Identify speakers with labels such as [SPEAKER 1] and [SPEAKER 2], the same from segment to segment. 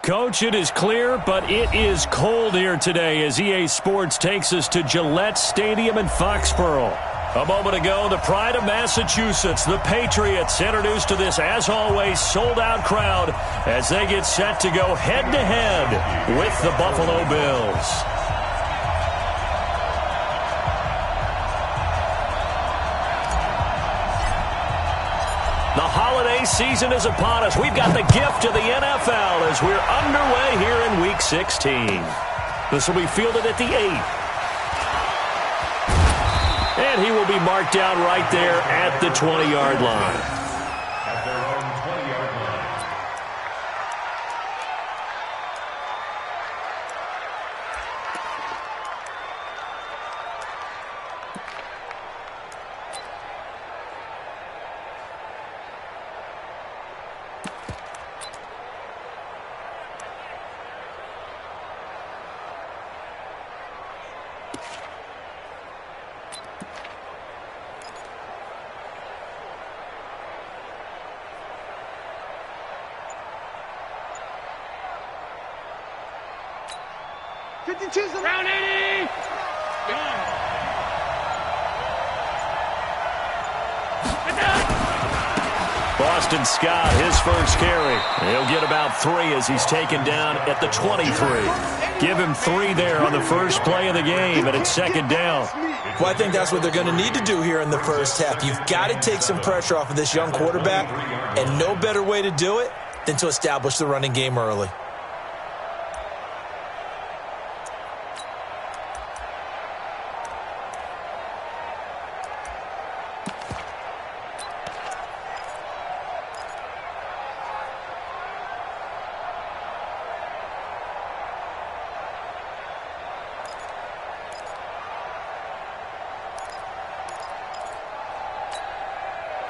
[SPEAKER 1] Coach, it is clear, but it is cold here today as EA Sports takes us to Gillette Stadium in Foxborough. A moment ago, the pride of Massachusetts, the Patriots, introduced to this, as always, sold-out crowd as they get set to go head-to-head with the Buffalo Bills. The holiday season is upon us. We've got the gift of the NFL as we're underway here in Week 16. This will be fielded at the 8. And he will be marked down right there at the 20-yard line.
[SPEAKER 2] Round 80!
[SPEAKER 1] Boston Scott, his first carry. He'll get about 3 as he's taken down at the 23. Give him 3 there on the first play of the game, and it's second down.
[SPEAKER 3] Well, I think that's what they're going to need to do here in the first half. You've got to take some pressure off of this young quarterback, and no better way to do it than to establish the running game early.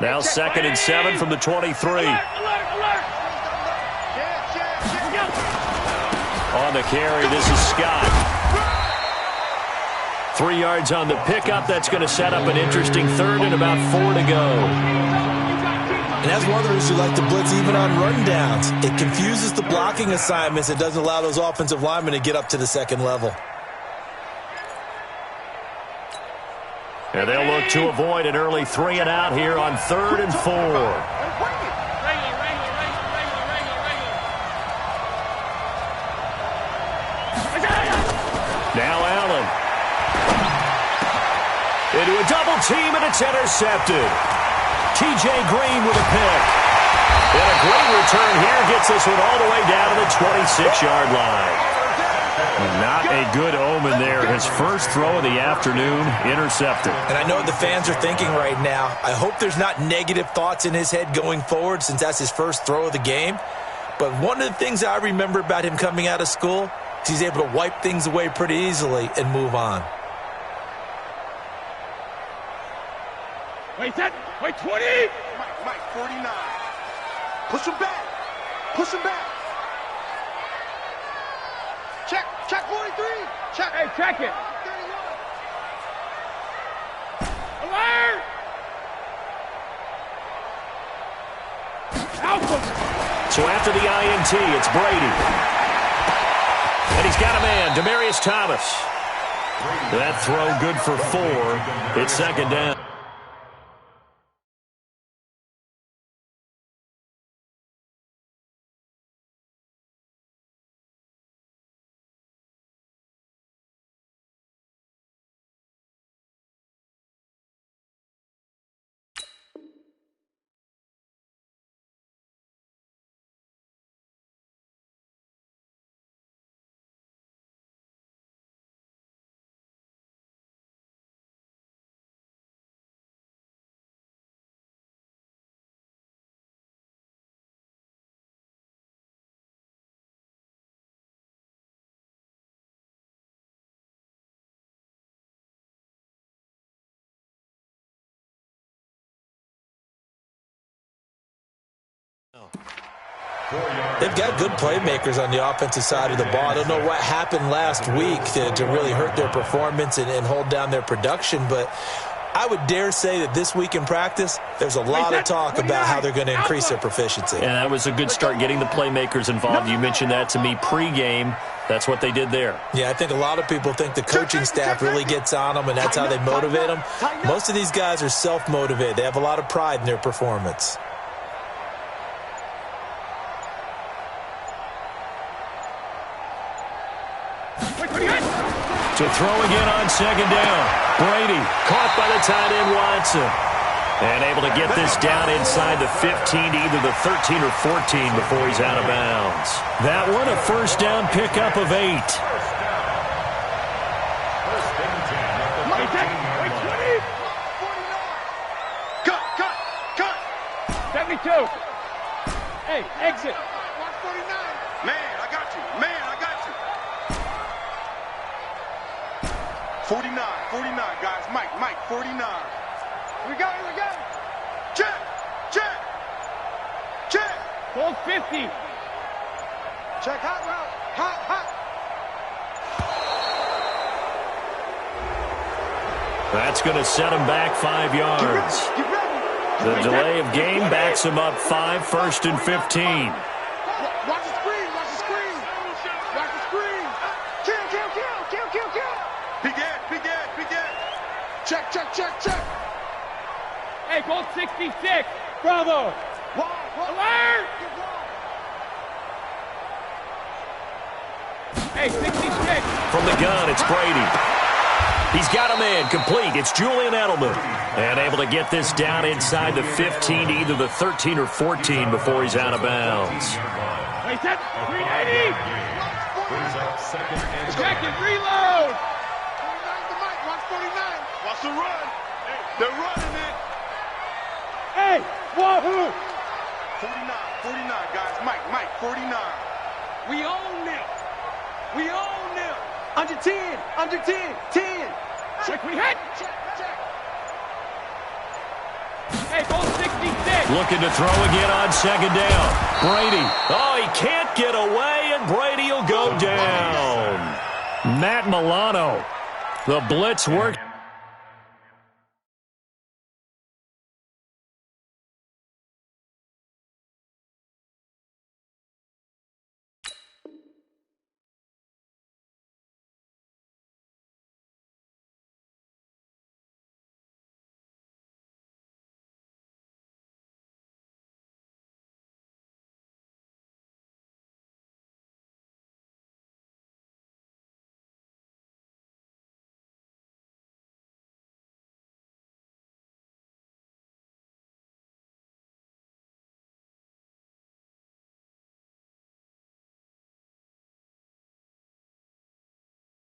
[SPEAKER 1] Now 2nd and 7 from the 23. On the carry, this is Scott. 3 yards on the pickup. That's going to set up an interesting 3rd and about 4 to go.
[SPEAKER 3] And that's one of the reasons you like to blitz even on rundowns. It confuses the blocking assignments. It doesn't allow those offensive linemen to get up to the second level.
[SPEAKER 1] And they'll look to avoid an early 3 and out here on 3rd and 4. Now Allen. Into a double team, and it's intercepted. T.J. Green with a pick. And a great return here gets this one all the way down to the 26-yard line. Not a good omen there. His first throw of the afternoon, intercepted.
[SPEAKER 3] And I know what the fans are thinking right now. I hope there's not negative thoughts in his head going forward since that's his first throw of the game. But one of the things I remember about him coming out of school is he's able to wipe things away pretty easily and move on.
[SPEAKER 2] Wait, 20!
[SPEAKER 4] Mike, 49. Push him back. Push him back. Check 43. Check.
[SPEAKER 2] Hey, check it. 31. Alert! Alpha.
[SPEAKER 1] So after the INT, it's Brady. And he's got a man, Demaryius Thomas. That throw good for 4. It's second down.
[SPEAKER 3] They've got good playmakers on the offensive side of the ball. I don't know what happened last week to really hurt their performance and hold down their production, but I would dare say that this week in practice, there's a lot of talk about how they're going to increase their proficiency.
[SPEAKER 1] And that was a good start, getting the playmakers involved. You mentioned that to me pregame. That's what they did there.
[SPEAKER 3] Yeah, I think a lot of people think the coaching staff really gets on them, and that's how they motivate them. Most of these guys are self-motivated. They have a lot of pride in their performance.
[SPEAKER 1] To throw again on second down. Brady caught by the tight end Watson. And able to get this down inside the 15 to either the 13 or 14 before he's out of bounds. That one a first down pickup of 8.
[SPEAKER 2] Cut. 72. Hey, exit. 149. Man, I got you.
[SPEAKER 4] 49, guys. Mike, 49.
[SPEAKER 2] We got it.
[SPEAKER 4] Check.
[SPEAKER 2] Hold 50. Check hot route. Hot.
[SPEAKER 1] That's going to set him back 5 yards.
[SPEAKER 2] Get ready.
[SPEAKER 1] The delay of game backs him up 5, 1st and 15.
[SPEAKER 2] Watch the screen. Kill.
[SPEAKER 4] Big Ed. Check.
[SPEAKER 2] Hey, goal 66. Bravo. Alert. Hey, 66.
[SPEAKER 1] From the gun, it's Brady. He's got a man complete. It's Julian Edelman. And able to get this down inside the 15 to either the 13 or 14 before he's out of bounds.
[SPEAKER 2] Wait, set. 380. Check it. Reload.
[SPEAKER 4] 49. Watch the run. They're running it.
[SPEAKER 2] Hey, wahoo.
[SPEAKER 4] 49, guys. Mike, 49.
[SPEAKER 2] We own them. Under 10. 10. Check, we hit. Check. Hey, goal 66.
[SPEAKER 1] Looking to throw again on second down. Brady. Oh, he can't get away, and Brady will go down. Matt Milano. The blitz worked.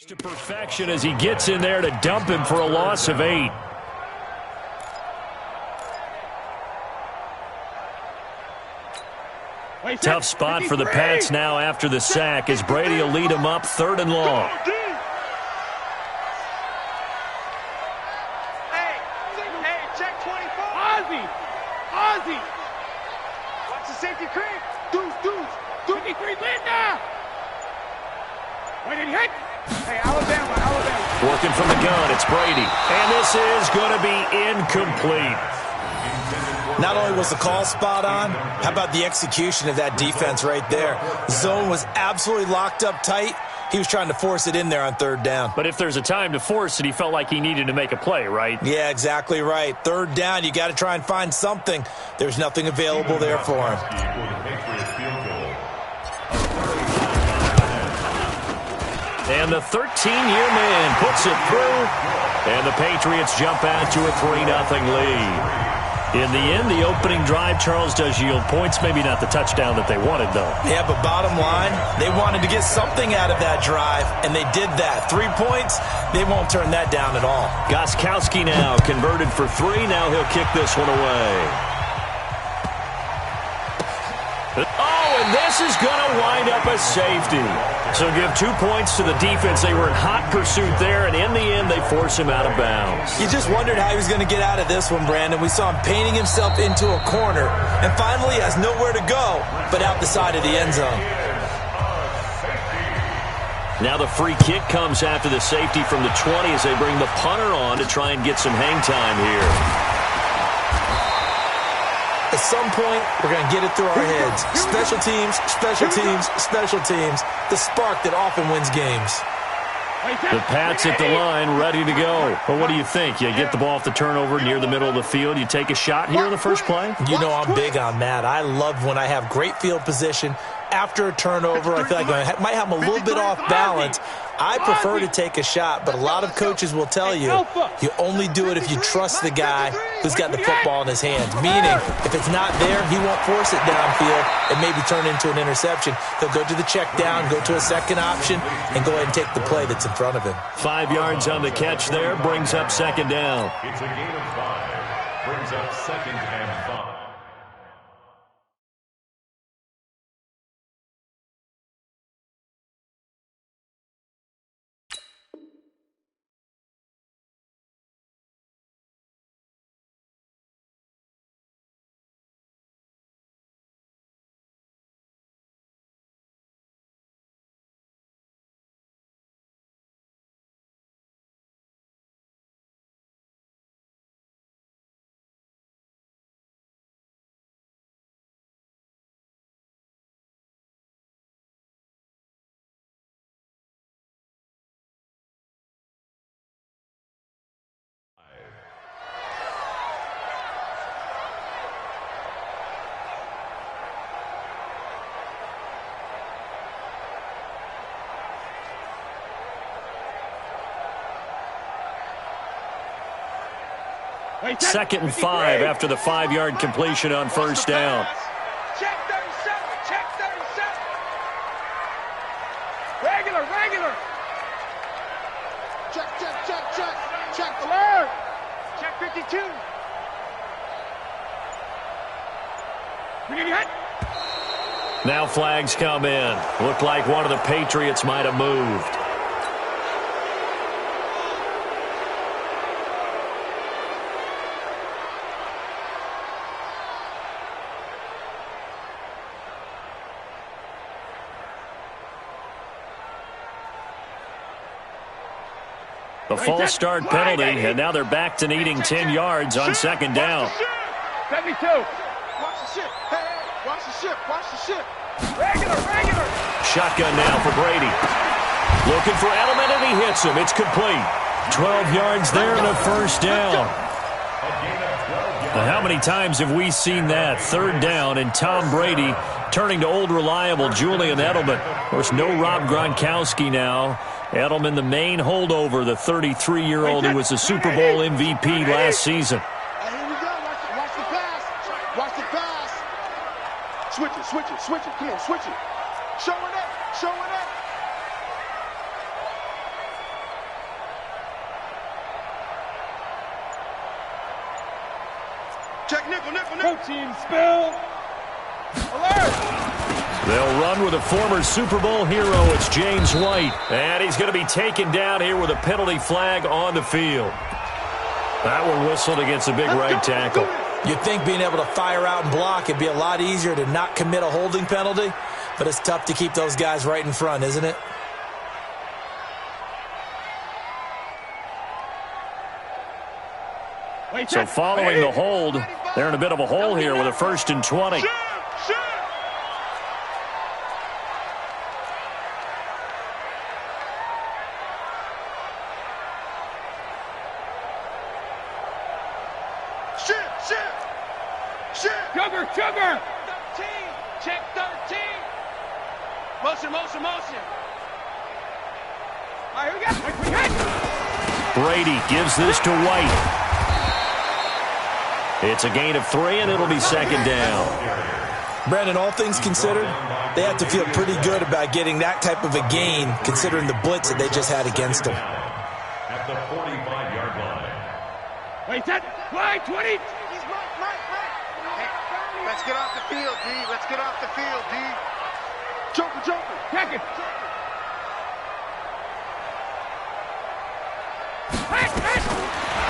[SPEAKER 1] To perfection as he gets in there to dump him for a loss of 8. Tough spot for the Pats now after the sack as Brady will lead him up 3rd and long.
[SPEAKER 2] Hey, check 24. Ozzy. Watch the safety creep. Deuce. 53, Linda. Wait, did he hit? Hey, Alabama.
[SPEAKER 1] Working from the gun, it's Brady. And this is going to be incomplete.
[SPEAKER 3] Not only was the call spot on, how about the execution of that defense right there? Zone was absolutely locked up tight. He was trying to force it in there on 3rd down.
[SPEAKER 1] But if there's a time to force it, he felt like he needed to make a play, right?
[SPEAKER 3] Yeah, exactly right. 3rd down, you got to try and find something. There's nothing available there for him.
[SPEAKER 1] And the 13-year man puts it through. And the Patriots jump out to a 3-0 lead. In the end, the opening drive, Charles, does yield points. Maybe not the touchdown that they wanted, though.
[SPEAKER 3] Yeah, but bottom line, they wanted to get something out of that drive, and they did that. 3 points, they won't turn that down at all.
[SPEAKER 1] Gostkowski now converted for 3. Now he'll kick this one away. Oh, and this is going to wind up a safety. So give 2 points to the defense. They were in hot pursuit there, and in the end, they force him out of bounds.
[SPEAKER 3] You just wondered how he was going to get out of this one, Brandon. We saw him painting himself into a corner, and finally has nowhere to go but out the side of the end zone.
[SPEAKER 1] Now the free kick comes after the safety from the 20 as they bring the punter on to try and get some hang time here.
[SPEAKER 3] At some point, we're going to get it through our heads. Special teams, special teams, special teams. The spark that often wins games.
[SPEAKER 1] The Pats at the line, ready to go. But what do you think? You get the ball off the turnover near the middle of the field. You take a shot here in the first play?
[SPEAKER 3] You know I'm big on that. I love when I have great field position. After a turnover, I feel like I might have them a little bit off balance. I prefer to take a shot, but a lot of coaches will tell you, you only do it if you trust the guy who's got the football in his hands. Meaning, if it's not there, he won't force it downfield and maybe turn into an interception. He'll go to the check down, go to a second option, and go ahead and take the play that's in front of him.
[SPEAKER 1] 5 yards on the catch there, brings up second down.
[SPEAKER 5] It's a gain of 5, brings up 2nd and 5.
[SPEAKER 1] Second and 5 after the 5-yard completion on first down.
[SPEAKER 2] Check 37. Check 37. Regular. Check alert. Check 52.
[SPEAKER 1] Now flags come in. Looked like one of the Patriots might have moved. The false start penalty, and now they're back to needing 10 yards on second down.
[SPEAKER 2] 72. Watch the ship. Hey, watch the ship. Regular.
[SPEAKER 1] Shotgun now for Brady. Looking for Edelman, and he hits him. It's complete. 12 yards there and a first down. How many times have we seen that? Third down, and Tom Brady turning to old reliable Julian Edelman. Of course, no Rob Gronkowski now. Edelman, the main holdover, the 33-year-old who was the Super Bowl MVP last season.
[SPEAKER 4] Here we go. Watch the pass. Switch it. Come on, switch it. Showing up. Check nickel.
[SPEAKER 2] Team spill. Alert.
[SPEAKER 1] They'll run with a former Super Bowl hero. It's James White. And he's going to be taken down here with a penalty flag on the field. That one whistled against the big right tackle.
[SPEAKER 3] You'd think being able to fire out and block, it'd be a lot easier to not commit a holding penalty, but it's tough to keep those guys right in front, isn't it?
[SPEAKER 1] So following the hold, they're in a bit of a hole here with a 1st and 20.
[SPEAKER 2] Sugar. 13. Check 13. Motion. All right, here we go.
[SPEAKER 1] Brady gives this to White. It's a gain of 3, and it'll be second down.
[SPEAKER 3] Brandon, all things considered, they have to feel pretty good about getting that type of a gain, considering the blitz that they just had against them.
[SPEAKER 5] At the 45-yard line.
[SPEAKER 2] Wait, that fly 20.
[SPEAKER 4] Let's get off the field, D. Joker.
[SPEAKER 2] Check it.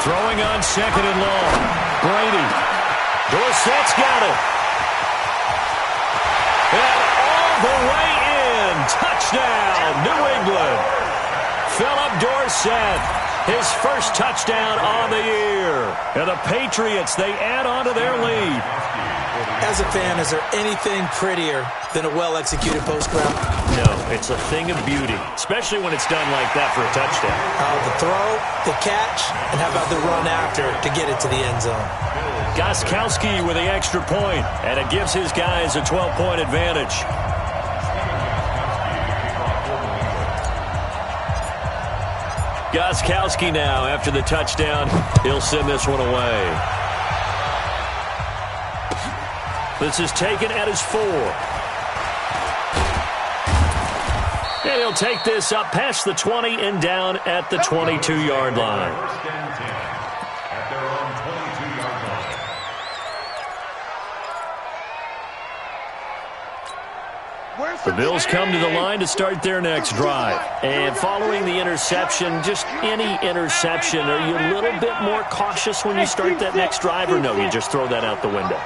[SPEAKER 1] Throwing on second and long. Brady. Dorsett's got it. And all the way in. Touchdown, New England. Philip Dorsett, his first touchdown on the year. And the Patriots, they add on to their lead.
[SPEAKER 3] As a fan, is there anything prettier than a well-executed post route?
[SPEAKER 1] No, it's a thing of beauty, especially when it's done like that for a touchdown.
[SPEAKER 3] The throw, the catch, and how about the run after to get it to the end zone?
[SPEAKER 1] Gostkowski with the extra point, and it gives his guys a 12-point advantage. Gostkowski now after the touchdown. He'll send this one away. This is taken at his 4. And he'll take this up past the 20 and down at the 22-yard line.
[SPEAKER 5] First and 10 at their own 22-yard line.
[SPEAKER 1] The Bills come to the line to start their next drive. And following the interception, just any interception, are you a little bit more cautious when you start that next drive, or no, you just throw that out the window?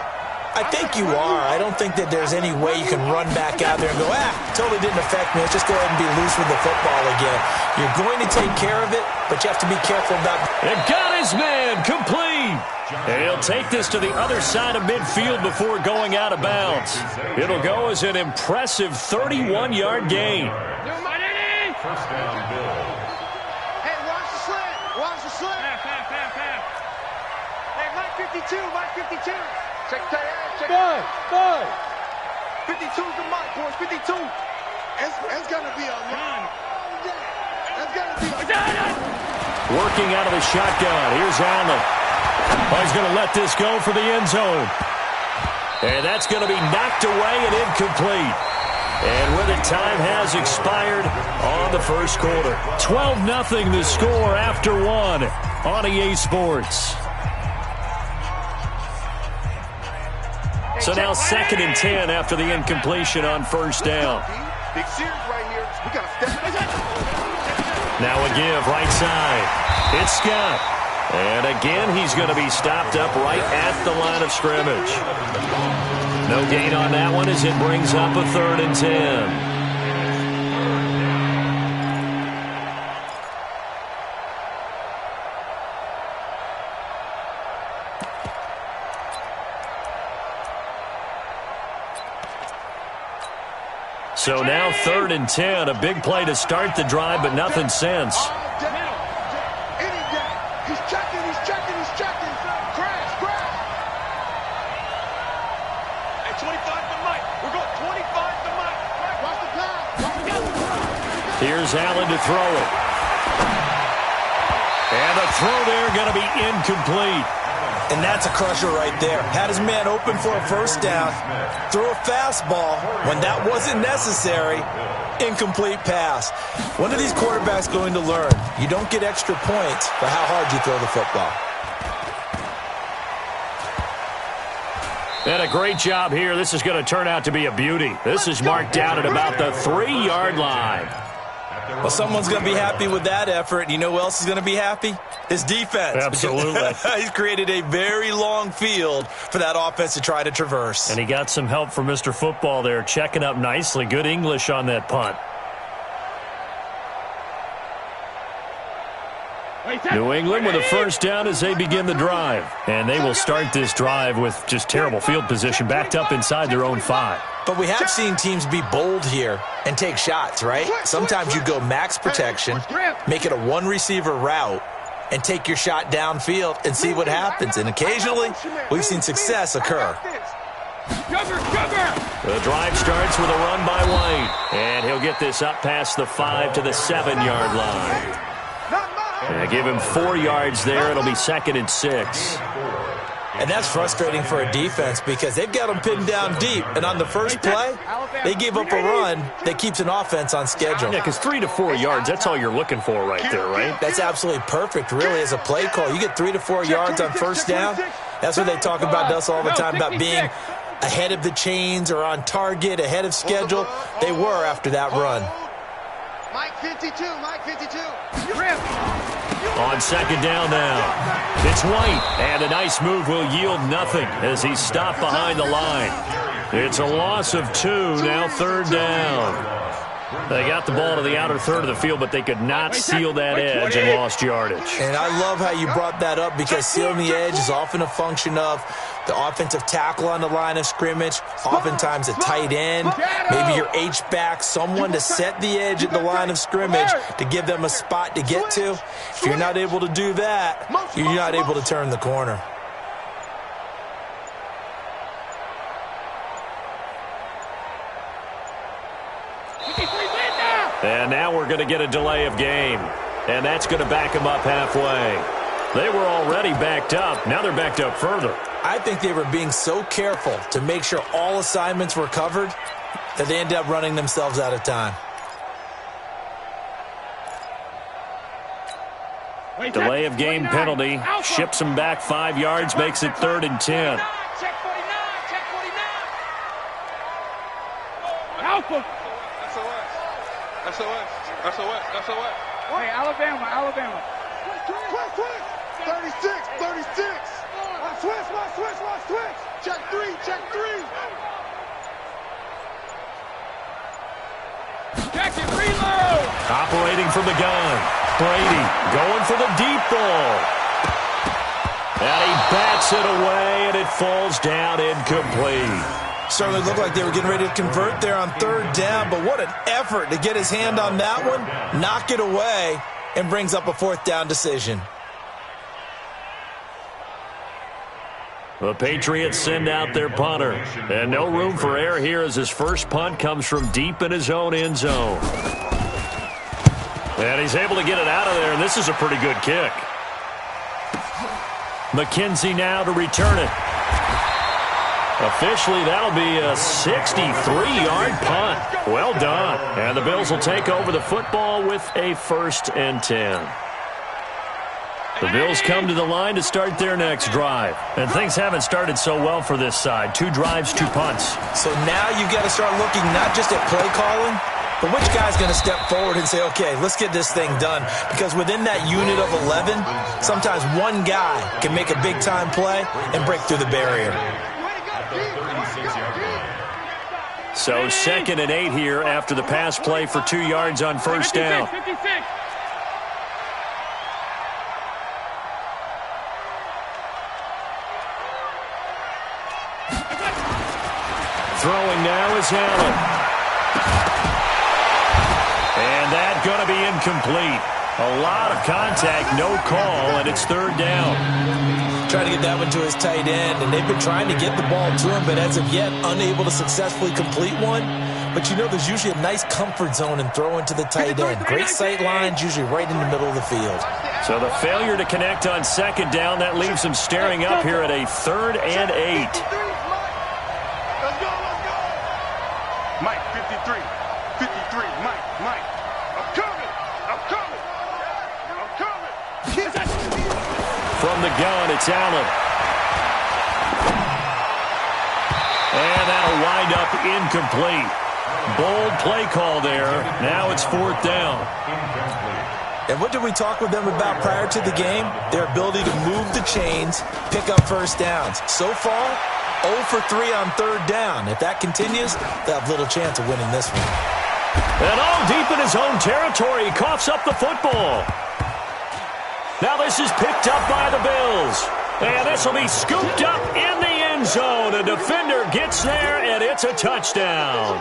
[SPEAKER 3] I think you are. I don't think that there's any way you can run back out there and go, totally didn't affect me. Let's just go ahead and be loose with the football again. You're going to take care of it, but you have to be careful about it.
[SPEAKER 1] And got his man complete. And he'll take this to the other side of midfield before going out of bounds. It'll go as an impressive 31-yard gain.
[SPEAKER 5] First down, Bill.
[SPEAKER 4] Hey, watch the slant. Watch the slant. Hey, Mike 52, Mike 52. Check that out. Check
[SPEAKER 2] Bud.
[SPEAKER 4] 52's the Mike, boys. 52. It's going to be a run. It's going to be a run.
[SPEAKER 1] Working out of the shotgun. Here's Allen. Oh, he's going to let this go for the end zone. And that's going to be knocked away and incomplete. And with it, time has expired on the first quarter. 12-0 the score after 1 on EA Sports. So now 2nd and 10 after the incompletion on first down.
[SPEAKER 4] Big series right here. We got to step.
[SPEAKER 1] Now a give right side. It's Scott. And again, he's going to be stopped up right at the line of scrimmage. No gain on that one as it brings up a 3rd and 10. So now 3rd and 10, a big play to start the drive, but nothing since.
[SPEAKER 4] He's checking. Crash. Hey, 25 to Mike. We're going 25 to Mike. Watch the pass.
[SPEAKER 1] Here's Allen to throw it. And the throw there going to be incomplete.
[SPEAKER 3] And that's a crusher right there. Had his man open for a first down. Threw a fastball when that wasn't necessary. Incomplete pass. When are these quarterbacks going to learn? You don't get extra points for how hard you throw the football.
[SPEAKER 1] And a great job here. This is going to turn out to be a beauty. This is marked down at about the 3-yard line.
[SPEAKER 3] Well, someone's going to be happy with that effort. You know who else is going to be happy? His defense.
[SPEAKER 1] Absolutely.
[SPEAKER 3] He's created a very long field for that offense to try to traverse.
[SPEAKER 1] And he got some help from Mr. Football there, checking up nicely. Good English on that punt. New England with a first down as they begin the drive. And they will start this drive with just terrible field position, backed up inside their own 5.
[SPEAKER 3] But we have seen teams be bold here and take shots, right? Sometimes you go max protection, make it a one-receiver route, and take your shot downfield and see what happens. And occasionally, we've seen success occur.
[SPEAKER 1] The drive starts with a run by White. And he'll get this up past the 5 to the 7-yard line. And give him 4 yards there. It'll be 2nd and 6.
[SPEAKER 3] And that's frustrating for a defense because they've got them pinned down deep. And on the first play, they gave up a run that keeps an offense on schedule.
[SPEAKER 1] Yeah, because 3 to 4 yards, that's all you're looking for right there, right?
[SPEAKER 3] That's absolutely perfect, really, as a play call. You get 3 to 4 yards on first down. That's what they talk about to us all the time, about being ahead of the chains or on target, ahead of schedule. They were after that run.
[SPEAKER 4] Mike 52, Mike 52.
[SPEAKER 1] On 2nd down now. It's White, and a nice move will yield nothing as he's stopped behind the line. It's a loss of 2, now 3rd down. They got the ball to the outer third of the field, but they could not seal that edge and lost yardage.
[SPEAKER 3] And I love how you brought that up because sealing the edge is often a function of the offensive tackle on the line of scrimmage, oftentimes a tight end, maybe your H-back, someone to set the edge at the line of scrimmage to give them a spot to get to. If you're not able to do that, you're not able to turn the corner.
[SPEAKER 1] And now we're going to get a delay of game. And that's going to back them up halfway. They were already backed up. Now they're backed up further.
[SPEAKER 3] I think they were being so careful to make sure all assignments were covered that they ended up running themselves out of time.
[SPEAKER 1] Delay of game penalty. Ships them back 5 yards, makes it 3rd and 10.
[SPEAKER 2] Check 49, check 49. Alpha. SOS. Hey, Alabama.
[SPEAKER 4] Switch. 36. Watch switch. Check three.
[SPEAKER 2] Check it, reload.
[SPEAKER 1] Operating from the gun. Brady going for the deep ball. And he bats it away, and it falls down incomplete.
[SPEAKER 3] Certainly looked like they were getting ready to convert there on 3rd down, but what an effort to get his hand on that one, knock it away, and brings up a 4th down decision.
[SPEAKER 1] The Patriots send out their punter. And no room for error here as his first punt comes from deep in his own end zone. And he's able to get it out of there, and this is a pretty good kick. McKenzie now to return it. Officially, that'll be a 63-yard punt. Well done. And the Bills will take over the football with a 1st and 10. The Bills come to the line to start their next drive. And things haven't started so well for this side. 2 drives, 2 punts.
[SPEAKER 3] So now you've got to start looking not just at play calling, but which guy's going to step forward and say, okay, let's get this thing done. Because within that unit of 11, sometimes one guy can make a big-time play and break through the barrier.
[SPEAKER 1] So 2nd and 8 here after the pass play for 2 yards on 1st down.
[SPEAKER 2] 56.
[SPEAKER 1] Throwing now is Allen. And that's going to be incomplete. A lot of contact, no call, and it's 3rd down.
[SPEAKER 3] Trying to get that one to his tight end, and they've been trying to get the ball to him, but as of yet, unable to successfully complete one. But you know there's usually a nice comfort zone in throwing to the tight end. Great sight lines, usually right in the middle of the field.
[SPEAKER 1] So the failure to connect on 2nd down, that leaves him staring up here at a 3rd and 8.
[SPEAKER 4] Let's go. Mike, 53, Mike. I'm coming.
[SPEAKER 1] From the gun, it's Allen. And that'll wind up incomplete. Bold play call there. Now it's 4th down.
[SPEAKER 3] And what did we talk with them about prior to the game? Their ability to move the chains, pick up 1st downs. So far, 0 for 3 on 3rd down. If that continues, they'll have little chance of winning this one.
[SPEAKER 1] And all deep in his own territory, he coughs up the football. Now this is picked up by the Bills. And this will be scooped up in the end zone. A defender gets there, and it's a touchdown.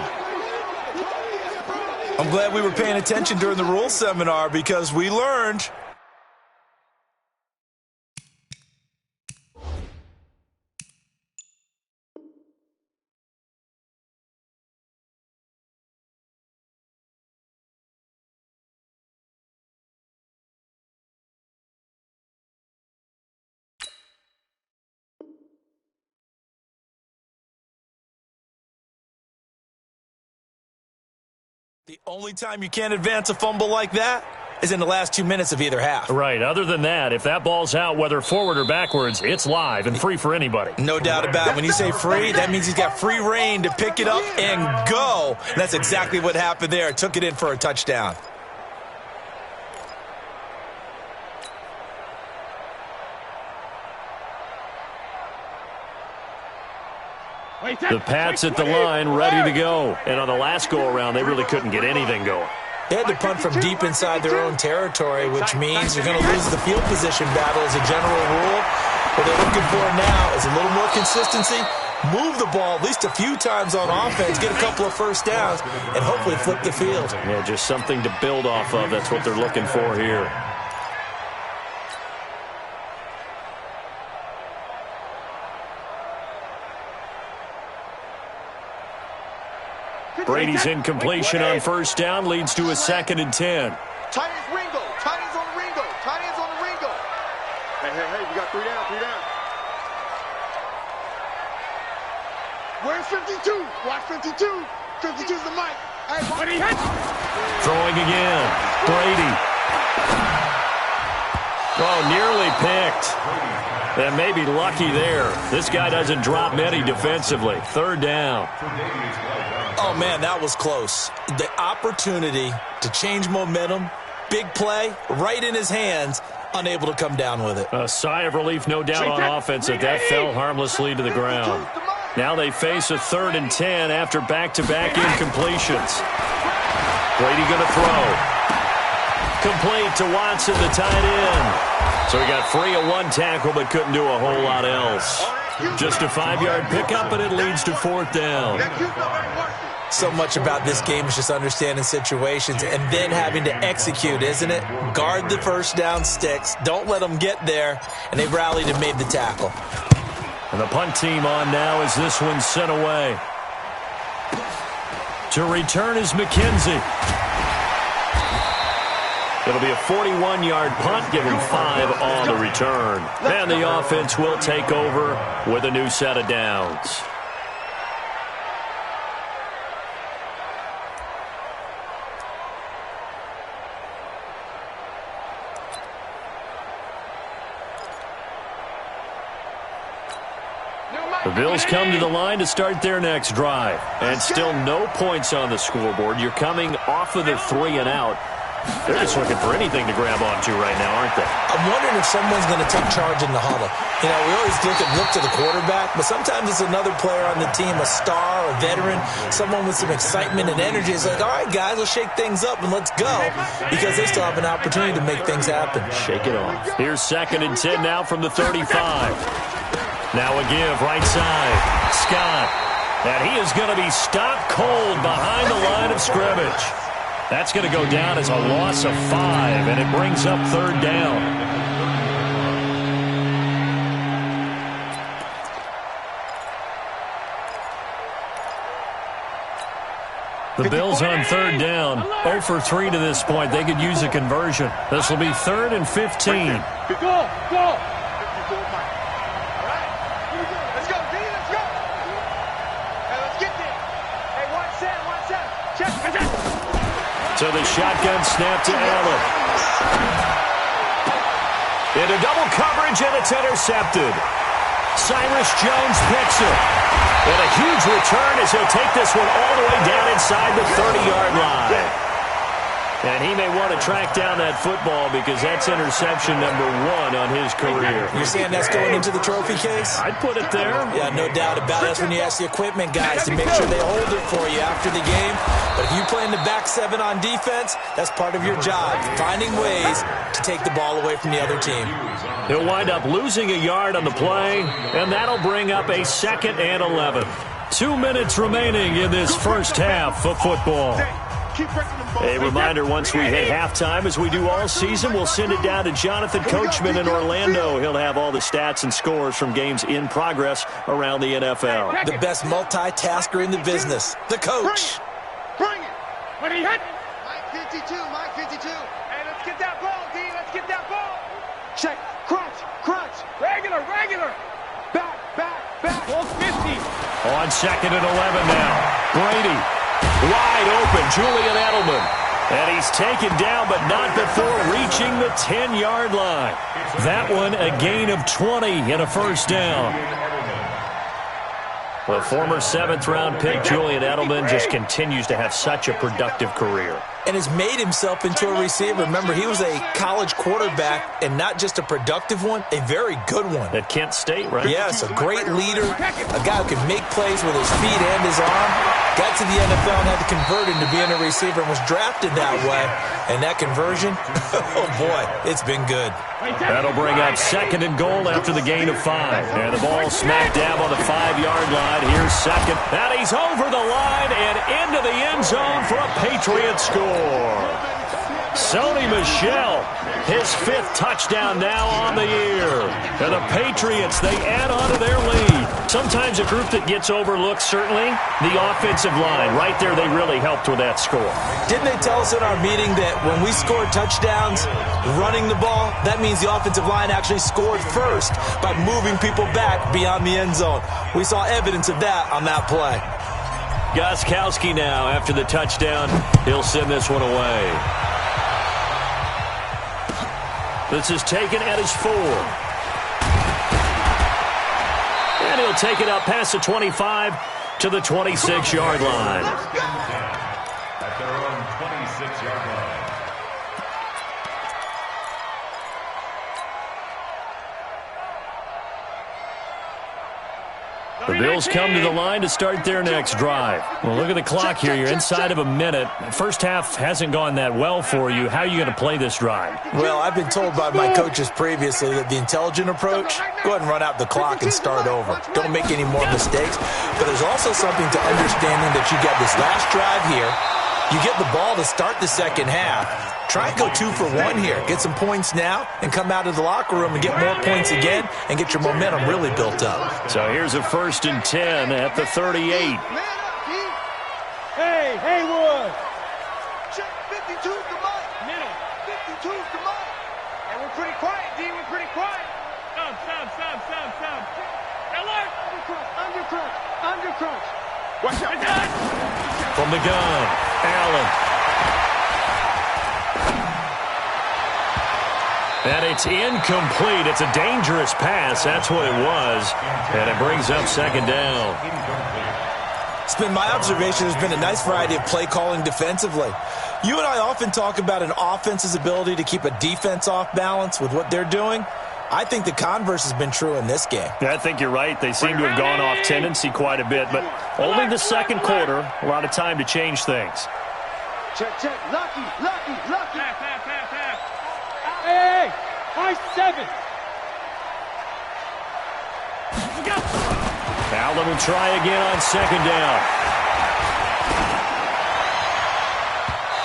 [SPEAKER 3] I'm glad we were paying attention during the rules seminar because we learned. The only time you can't advance a fumble like that is in the last 2 minutes of either half.
[SPEAKER 1] Right. Other than that, if that ball's out, whether forward or backwards, it's live and free for anybody.
[SPEAKER 3] No doubt about it. When you say free, that means he's got free reign to pick it up and go. And that's exactly what happened there. Took it in for a touchdown.
[SPEAKER 1] The Pats at the line, ready to go. And on the last go-around, they really couldn't get anything going.
[SPEAKER 3] They had to punt from deep inside their own territory, which means you're going to lose the field position battle as a general rule. What they're looking for now is a little more consistency, move the ball at least a few times on offense, get a couple of first downs, and hopefully flip the field.
[SPEAKER 1] Yeah, just something to build off of. That's what they're looking for here. Brady's incompletion on first down leads to a 2nd and 10.
[SPEAKER 4] Tight ends Ringo. Tight ends on the Ringo. Tight ends on the Ringo. Hey, we got 3 down, 3 down. Where's 52? Watch 52. 52's the mic. Hey, what he hit?
[SPEAKER 1] Throwing again. Brady. Oh, nearly picked. And maybe lucky there. This guy doesn't drop many defensively. 3rd down.
[SPEAKER 3] Oh, man, that was close. The opportunity to change momentum, big play, right in his hands, unable to come down with it.
[SPEAKER 1] A sigh of relief, no doubt, on offense that fell harmlessly to the ground. Now they face a 3rd and 10 after back-to-back incompletions. Brady going to throw. Complete to Watson, the tight end. So he got free of 1 tackle but couldn't do a whole lot else. Just a 5-yard pickup, and it leads to 4th down.
[SPEAKER 3] So much about this game is just understanding situations and then having to execute, isn't it? Guard the first down sticks. Don't let them get there. And they rallied and made the tackle.
[SPEAKER 1] And the punt team on now as this one's sent away. To return is McKenzie. It'll be a 41-yard punt, give him 5 on the return. And the offense will take over with a new set of downs. The Bills come to the line to start their next drive. And still no points on the scoreboard. You're coming off of the 3 and out. They're just looking for anything to grab onto right now, aren't they?
[SPEAKER 3] I'm wondering if someone's going to take charge in the huddle. You know, we always look to the quarterback, but sometimes it's another player on the team, a star, a veteran, someone with some excitement and energy. It's like, all right, guys, let's shake things up and let's go, because they still have an opportunity to make things happen.
[SPEAKER 1] Shake it off. Here's 2nd and 10 now from the 35. Now a give, right side. Scott. And he is going to be stopped cold behind the line of scrimmage. That's going to go down as a loss of 5, and it brings up 3rd down. The Bills on 3rd down, 0 for 3 to this point. They could use a conversion. This will be 3rd and 15.
[SPEAKER 4] Go!
[SPEAKER 1] So the shotgun snap to Allen. Into double coverage, and it's intercepted. Cyrus Jones picks it. And a huge return as he'll take this one all the way down inside the 30-yard line. And he may want to track down that football because that's interception number 1 on his career.
[SPEAKER 3] You're saying that's going into the trophy case?
[SPEAKER 1] I'd put it there.
[SPEAKER 3] Yeah, no doubt about it. That's when you ask the equipment guys to make sure they hold it for you after the game. But if you play in the back 7 on defense, that's part of your job, finding ways to take the ball away from the other team.
[SPEAKER 1] He'll wind up losing a yard on the play, and that'll bring up a 2nd and 11. 2 minutes remaining in this first half of football. A reminder, once we hit halftime, as we do all season, we'll send it down to Jonathan Coachman in Orlando. He'll have all the stats and scores from games in progress around the NFL.
[SPEAKER 3] The best multitasker in the business, the coach.
[SPEAKER 4] Bring it! What he hit? Mike 52, Mike 52. Hey, let's get that ball, D. Let's get that ball. Check. Crunch. Regular. Back. Ball 50.
[SPEAKER 1] On 2nd and 11 now. Brady. Wide open, Julian Edelman. And he's taken down, but not before reaching the 10-yard line. That one a gain of 20 and a first down. Well, former 7th-round pick Julian Edelman just continues to have such a productive career.
[SPEAKER 3] and has made himself into a receiver. Remember, he was a college quarterback, and not just a productive one, a very good one.
[SPEAKER 1] At Kent State, right?
[SPEAKER 3] Yes, a great leader, a guy who can make plays with his feet and his arm. Got to the NFL and had to convert into being a receiver and was drafted that way. And that conversion, oh boy, it's been good.
[SPEAKER 1] That'll bring up 2nd and goal after the gain of 5. And the ball smack dab on the 5-yard line. Here's 2nd. And he's over the line and into the end zone for a Patriots score. Sony Michel, his 5th touchdown now on the year. And the Patriots, they add on to their lead. Sometimes a group that gets overlooked, certainly, the offensive line. Right there, they really helped with that score.
[SPEAKER 3] Didn't they tell us in our meeting that when we scored touchdowns running the ball, that means the offensive line actually scored first by moving people back beyond the end zone? We saw evidence of that on that play.
[SPEAKER 1] Gostkowski now, after the touchdown, he'll send this one away. This is taken at his 4. And he'll take it up past the 25 to the 26-yard line.
[SPEAKER 5] At their own 26-yard line.
[SPEAKER 1] The Bills come to the line to start their next drive. Well, look at the clock here. You're inside of a minute. First half hasn't gone that well for you. How are you going to play this drive?
[SPEAKER 3] Well, I've been told by my coaches previously that the intelligent approach, go ahead and run out the clock and start over. Don't make any more mistakes. But there's also something to understanding that you got this last drive here. You get the ball to start the second half. Try and go 2 for 1 here. Get some points now and come out of the locker room and get more points again and get your momentum really built up.
[SPEAKER 1] So here's a 1st and 10 at the 38.
[SPEAKER 2] Hey, Haywood.
[SPEAKER 4] Check 52's the mic.
[SPEAKER 2] Middle.
[SPEAKER 4] 52's the mic.
[SPEAKER 2] And we're pretty quiet, D. We're pretty quiet. Stop. Alert.
[SPEAKER 4] Under crunch. Watch out.
[SPEAKER 1] From the gun, Allen. And it's incomplete. It's a dangerous pass. That's what it was. And it brings up 2nd down.
[SPEAKER 3] It's been my observation there's been a nice variety of play calling defensively. You and I often talk about an offense's ability to keep a defense off balance with what they're doing. I think the converse has been true in this game.
[SPEAKER 1] Yeah, I think you're right. They seem to have gone off tendency quite a bit, but only the 2nd quarter. A lot of time to change things.
[SPEAKER 4] Check. Lucky.
[SPEAKER 2] Hey, 5-7.
[SPEAKER 1] Allen will try again on 2nd down.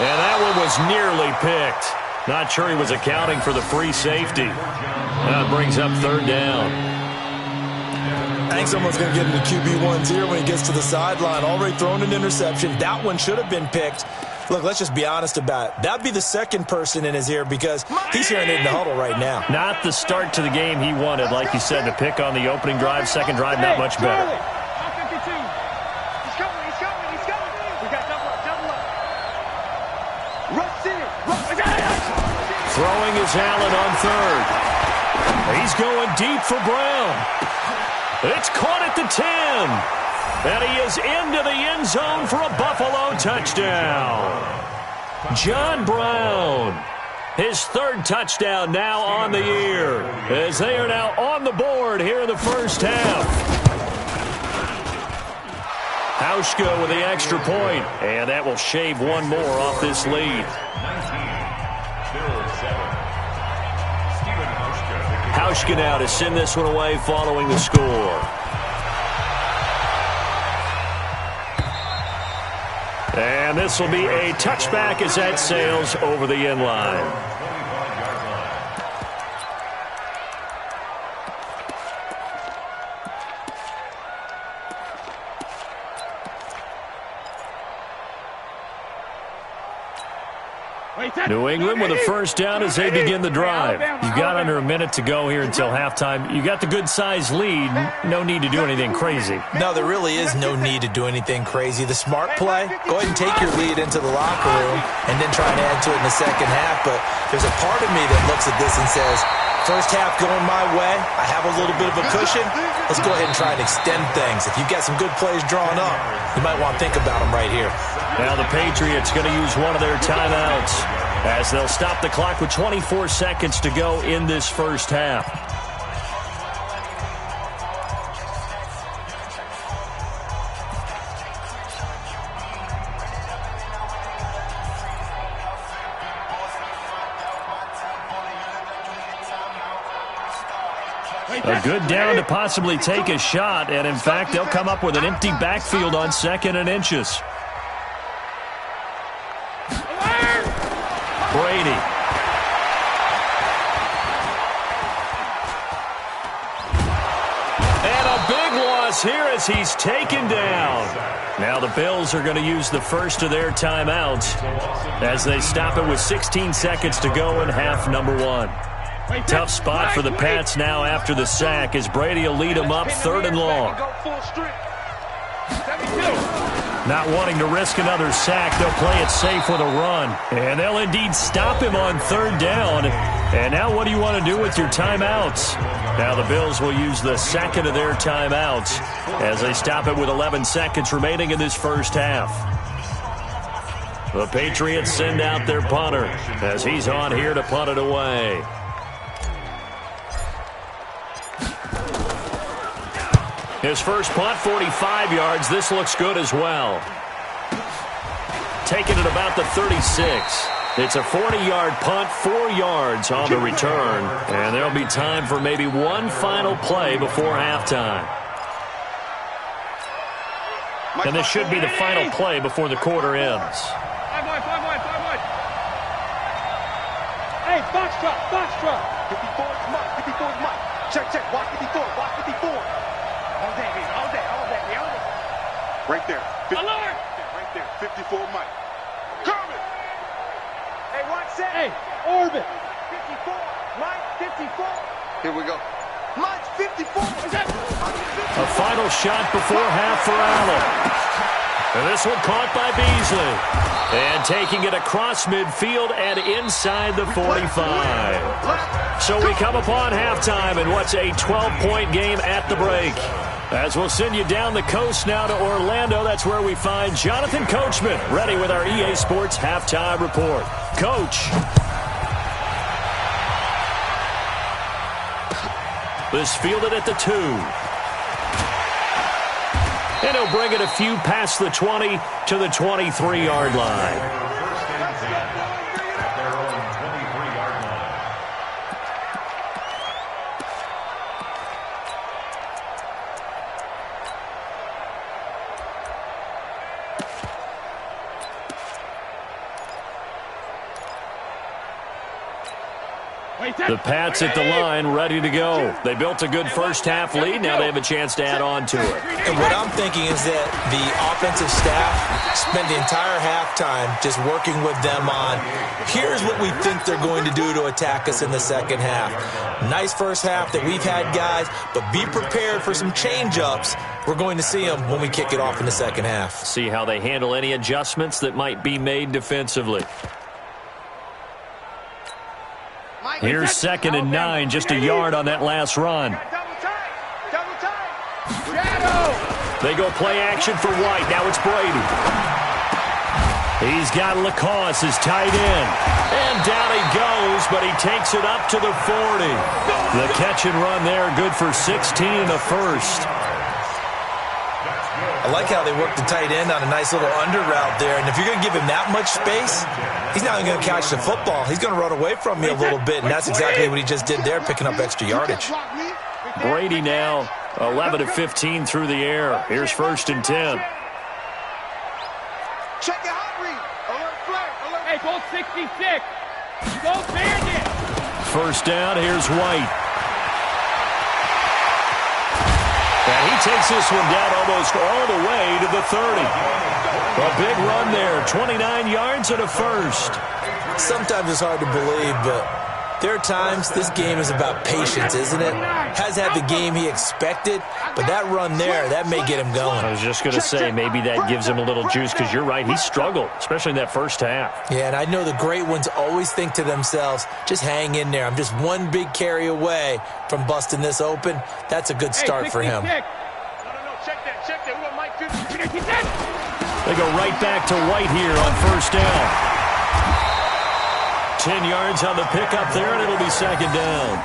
[SPEAKER 1] And that one was nearly picked. Not sure he was accounting for the free safety. That brings up 3rd down.
[SPEAKER 3] I think someone's going to get into QB1's ear when he gets to the sideline. Already thrown an interception. That one should have been picked. Look, let's just be honest about it. That'd be the 2nd person in his ear because he's hearing it in the huddle right now.
[SPEAKER 1] Not the start to the game he wanted. Like you said, the pick on the opening drive, 2nd drive, not much better.
[SPEAKER 2] 52. He's coming. We got double up.
[SPEAKER 4] Rush in.
[SPEAKER 1] Throwing is Allen on 3rd. He's going deep for Brown. It's caught at the 10. And he is into the end zone for a Buffalo touchdown. John Brown, his 3rd touchdown now on the year, as they are now on the board here in the first half. Hauschka with the extra point, and that will shave one more off this lead. Hauschka now to send this one away following the score. And this will be a touchback as that sails over the end line. New England with a 1st down as they begin the drive. You've got under a minute to go here until halftime. You got the good-sized lead. No need to do anything crazy.
[SPEAKER 3] No, there really is no need to do anything crazy. The smart play, go ahead and take your lead into the locker room and then try and add to it in the second half. But there's a part of me that looks at this and says, First half going my way. I have a little bit of a cushion. Let's go ahead and try and extend things. If you've got some good plays drawn up, you might want to think about them right here.
[SPEAKER 1] Now the Patriots going to use one of their timeouts as they'll stop the clock with 24 seconds to go in this first half. A good down to possibly take a shot, and in fact, they'll come up with an empty backfield on 2nd and inches. Brady. And a big loss here as he's taken down. Now the Bills are going to use the first of their timeouts as they stop it with 16 seconds to go in half number 1. Tough spot for the Pats now after the sack as Brady will lead them up 3rd and long. Not wanting to risk another sack, they'll play it safe with a run. And they'll indeed stop him on 3rd down. And now what do you want to do with your timeouts? Now the Bills will use the second of their timeouts as they stop it with 11 seconds remaining in this first half. The Patriots send out their punter as he's on here to punt it away. His first punt, 45 yards. This looks good as well. Taking it about the 36. It's a 40-yard punt, 4 yards on the return. And there'll be time for maybe one final play before halftime. And this should be the final play before the quarter ends.
[SPEAKER 2] 5-1. Hey, Foxtrot.
[SPEAKER 4] 54 is Mike. Check. Watch 54. All day. Right there. Right there. 54 Mike. Kermit. Hey, watch that.
[SPEAKER 2] Hey, Orbit.
[SPEAKER 4] 54. Mike, 54. Here we go. Mike's 54.
[SPEAKER 1] A final shot before half for Allen. And this one caught by Beasley. And taking it across midfield and inside the 45. So we come upon halftime in what's a 12-point game at the break. As we'll send you down the coast now to Orlando, that's where we find Jonathan Coachman ready with our EA Sports Halftime Report. Coach. This fielded at the 2. And he'll bring it a few past the 20 to the 23-yard line. The Pats at the line, ready to go. They built a good first-half lead. Now they have a chance to add on to it.
[SPEAKER 3] And what I'm thinking is that the offensive staff spent the entire halftime just working with them on, here's what we think they're going to do to attack us in the second half. Nice first half that we've had, guys, but be prepared for some change-ups. We're going to see them when we kick it off in the second half.
[SPEAKER 1] See how they handle any adjustments that might be made defensively. Here's 2nd and 9, just a yard on that last run. They go play action for White. Now it's Brady. He's got Lacoste as tight end. And down he goes, but he takes it up to the 40. The catch and run there, good for 16 and a first.
[SPEAKER 3] I like how they work the tight end on a nice little under route there. And if you're going to give him that much space, he's not even going to catch the football. He's going to run away from me a little bit, and that's exactly what he just did there, picking up extra yardage.
[SPEAKER 1] Brady now 11 of 15 through the air. Here's 1st and 10.
[SPEAKER 4] Check it out, Reed. Alert flag.
[SPEAKER 2] Hey, go 66. Go Bandit.
[SPEAKER 1] First down, here's White. And he takes this one down almost all the way to the 30. A big run there, 29 yards and a first.
[SPEAKER 3] Sometimes it's hard to believe, but There are times this game is about patience, isn't it? Has had the game he expected, but that run there, that may get him going.
[SPEAKER 1] I was just going to say, maybe that gives him a little juice, because you're right, he struggled, especially in that first half.
[SPEAKER 3] Yeah, and I know the great ones always think to themselves, just hang in there. I'm just one big carry away from busting this open. That's a good start for him.
[SPEAKER 2] Check that. We want Mike good.
[SPEAKER 1] They go right back to White here on first down. 10 yards on the pickup there, and it'll be second down.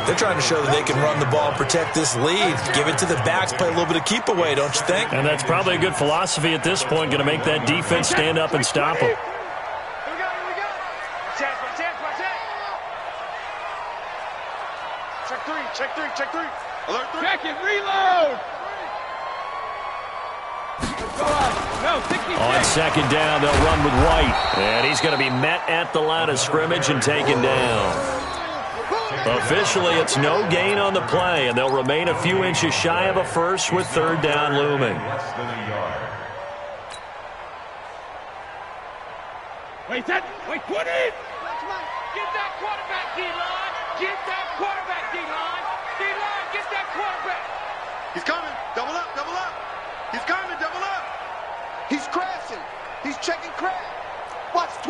[SPEAKER 3] They're trying to show that they can run the ball and protect this lead. Give it to the backs, play a little bit of keep away, don't you think?
[SPEAKER 1] And that's probably a good philosophy at this point, going to make that defense stand up and stop them.
[SPEAKER 2] Here we go. Watch it. Check three. Alert three. Check it, reload.
[SPEAKER 1] On second down, they'll run with White. And he's going to be met at the line of scrimmage and taken down. Officially, it's no gain on the play, and they'll remain a few inches shy of a first with third down looming.
[SPEAKER 2] Wait, put it! Get that quarterback, D-line! Get that quarterback, D-line! D-line, get that quarterback!
[SPEAKER 4] He's coming. Double up. He's coming. Double up. He's crashing. He's checking crash. Watch the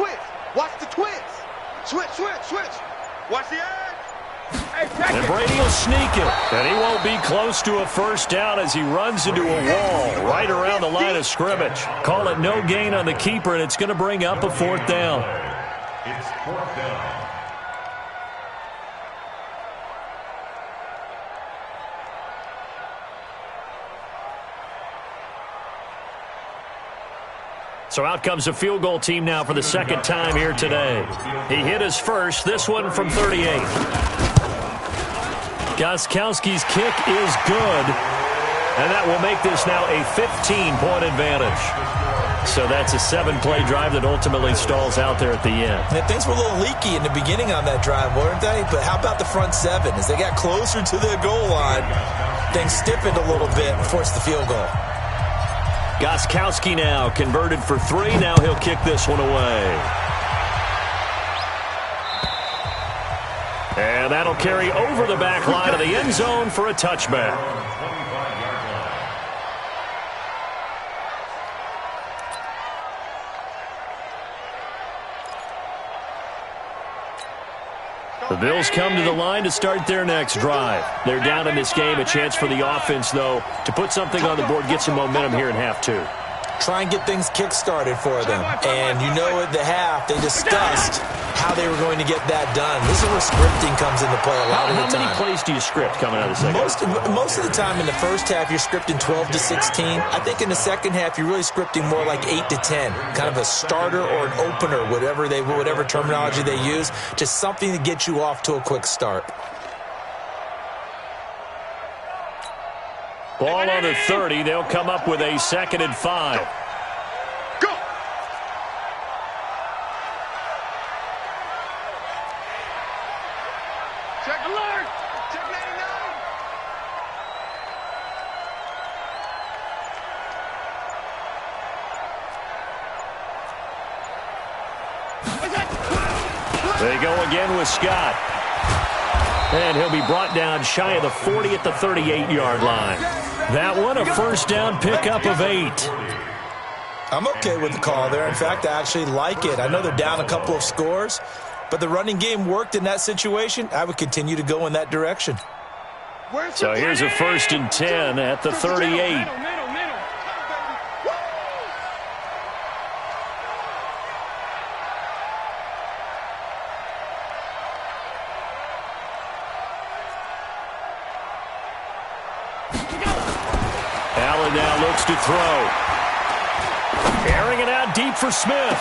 [SPEAKER 4] twist. Switch. Watch the edge.
[SPEAKER 1] And Brady will sneak it. And he won't be close to a first down as he runs into a wall right around the line of scrimmage. Call it no gain on the keeper, and it's going to bring up a fourth down.
[SPEAKER 5] It's fourth down.
[SPEAKER 1] So out comes a field goal team now for the second time here today. He hit his first, this one from 38. Gostkowski's kick is good, and that will make this now a 15-point advantage. So that's a 7-play drive that ultimately stalls out there at the end.
[SPEAKER 3] And things were a little leaky in the beginning on that drive, weren't they? But how about the front seven? As they got closer to the goal line, things stiffened a little bit and forced the field goal.
[SPEAKER 1] Gostkowski now converted for 3. Now he'll kick this one away. And that'll carry over the back line of the end zone for a touchback. The Bills come to the line to start their next drive. They're down in this game. A chance for the offense, though, to put something on the board, get some momentum here in half 2.
[SPEAKER 3] Try and get things kick-started for them. And you know at the half, they discussed how they were going to get that done. This is where scripting comes into play a lot of the time.
[SPEAKER 1] How many plays do you script coming out of the second half?
[SPEAKER 3] Most of the time in the first half, you're scripting 12 to 16. I think in the second half, you're really scripting more like 8 to 10. Kind of a starter or an opener, whatever terminology they use. Just something to get you off to a quick start.
[SPEAKER 1] Ball on the 30. They'll come up with a 2nd and 5.
[SPEAKER 4] Go! Check alert! Check 99!
[SPEAKER 1] They go again with Scott. And he'll be brought down shy of the 40 at the 38-yard line. That one, a first down pickup of 8.
[SPEAKER 3] I'm okay with the call there. In fact, I actually like it. I know they're down a couple of scores, but the running game worked in that situation. I would continue to go in that direction.
[SPEAKER 1] So here's a 1st and 10 at the 38. Allen now looks to throw. Airing it out deep for Smith.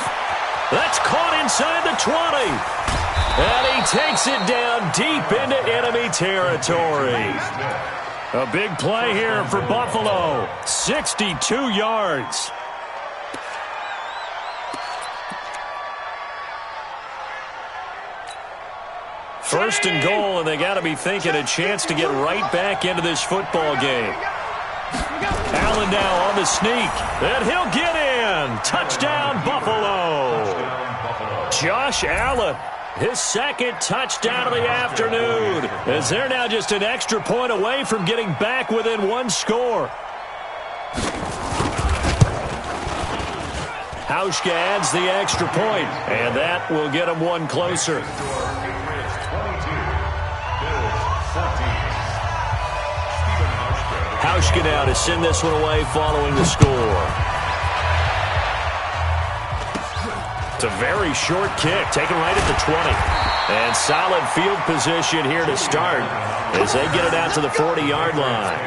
[SPEAKER 1] That's caught inside the 20. And he takes it down deep into enemy territory. A big play here for Buffalo. 62 yards. First and goal, and they got to be thinking a chance to get right back into this football game. Allen now on the sneak, and he'll get in. Touchdown, Buffalo. Josh Allen His second touchdown of the afternoon, as they're now just an extra point away from getting back within one score. Hauschka adds the extra point, and that will get him one closer. Hauschka now to send this one away following the score. It's a very short kick, taken right at the 20. And solid field position here to start as they get it out to the 40-yard line.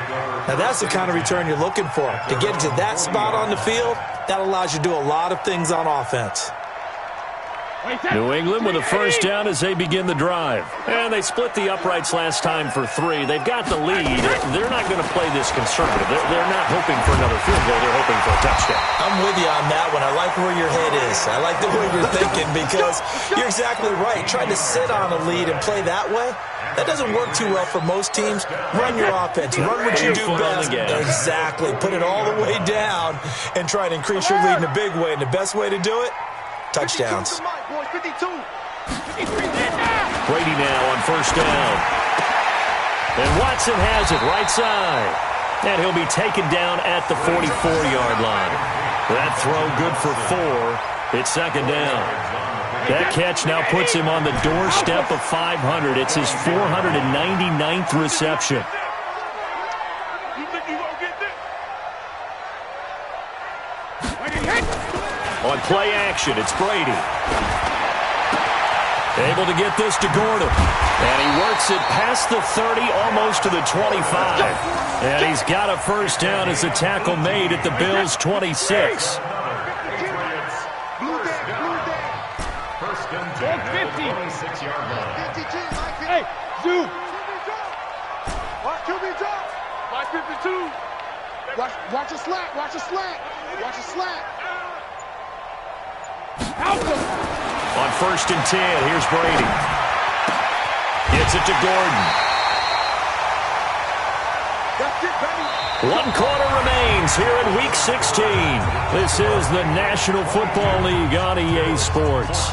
[SPEAKER 3] Now that's the kind of return you're looking for. To get to that spot on the field, that allows you to do a lot of things on offense.
[SPEAKER 1] New England with a first down as they begin the drive. And they split the uprights last time for 3. They've got the lead. They're not going to play this conservative. They're not hoping for another field goal. They're hoping for a touchdown.
[SPEAKER 3] I'm with you on that one. I like where your head is. I like the way you're thinking because you're exactly right. Trying to sit on a lead and play that way, that doesn't work too well for most teams. Run your offense. Run what you do best. Exactly. Put it all the way down and try to increase your lead in a big way. And the best way to do it, touchdowns.
[SPEAKER 1] Brady now on first down. And Watson has it right side. And he'll be taken down at the 44-yard line. That throw good for 4. It's second down. That catch now puts him on the doorstep of 500. It's his 499th reception. On play action, it's Brady. Able to get this to Gordon. And he works it past the 30, almost to the 25. And he's got a first down as the tackle made at the Bills' 26.
[SPEAKER 5] First and 10 at the 26-yard line.
[SPEAKER 2] Hey, Zoo. Watch QB drop. Watch 52. Watch a slant. Watch a slant. Watch a slant. Help him.
[SPEAKER 1] On first and 10, here's Brady. Gets it to Gordon.
[SPEAKER 2] That's it, baby.
[SPEAKER 1] 1 quarter remains here in Week 16. This is the National Football League on EA Sports.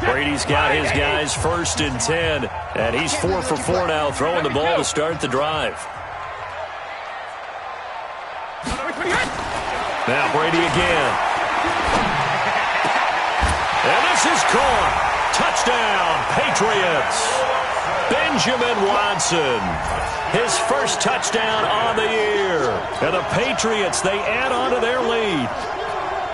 [SPEAKER 1] Brady's got his guys first and 10, and he's 4 for 4 now, throwing the ball to start the drive. Now Brady again. And this is caught. Touchdown, Patriots. Benjamin Watson. His first touchdown on the year. And the Patriots, they add on to their lead.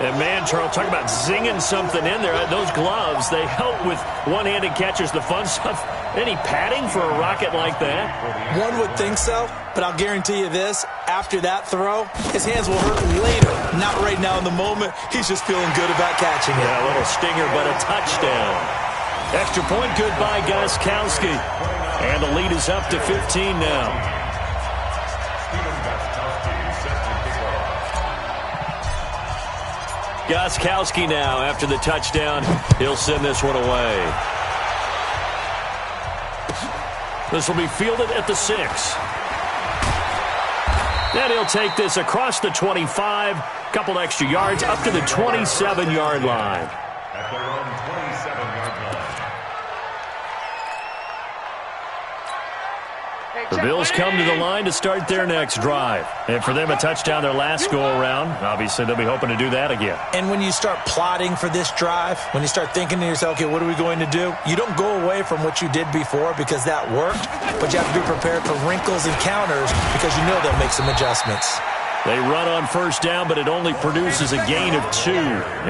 [SPEAKER 1] And, man, Charles, talk about zinging something in there. Those gloves, they help with one-handed catches, the fun stuff. Any padding for a rocket like that?
[SPEAKER 3] One would think so, but I'll guarantee you this. After that throw, his hands will hurt later. Not right now in the moment. He's just feeling good about catching it.
[SPEAKER 1] Yeah, a little stinger, but a touchdown. Extra point good by Gostkowski. And the lead is up to 15 now. Gostkowski now, after the touchdown, he'll send this one away. This will be fielded at the 6. Then he'll take this across the 25, couple extra yards, up to the 27-yard line.
[SPEAKER 5] At their own 27-yard line.
[SPEAKER 1] The Bills come to the line to start their next drive. And for them, a touchdown their last go-around. Obviously, they'll be hoping to do that again.
[SPEAKER 3] And when you start plotting for this drive, when you start thinking to yourself, okay, what are we going to do? You don't go away from what you did before because that worked, but you have to be prepared for wrinkles and counters because you know they'll make some adjustments.
[SPEAKER 1] They run on first down, but it only produces a gain of 2.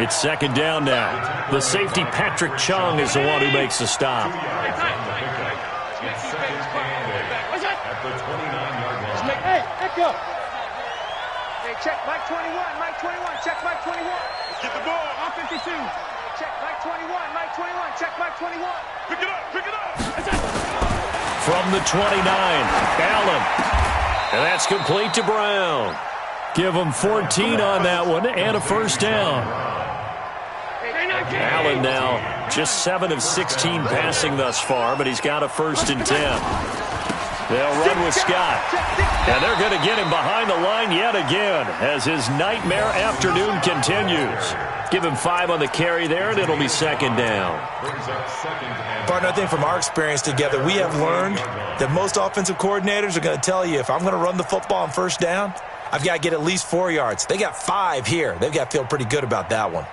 [SPEAKER 1] It's second down now. The safety, Patrick Chung, is the one who makes the stop.
[SPEAKER 2] Hey, echo. Hey, check Mike 21. Mike 21. Check Mike 21. Get the ball. I'm 52. Check Mike 21. Mike 21. Check Mike 21. Pick it up. Pick it up.
[SPEAKER 1] From the 29, Allen. And that's complete to Brown. Give him 14 on that one and a first down. Allen now Just 7 of 16 passing thus far, but he's got a 1st and 10. They'll run with Scott. And they're going to get him behind the line yet again as his nightmare afternoon continues. Give him 5 on the carry there, and it'll be 2nd down.
[SPEAKER 3] Partner, I think from our experience together, we have learned that most offensive coordinators are going to tell you, if I'm going to run the football on 1st down, I've got to get at least 4 yards. They got 5 here. They've got to feel pretty good about that one.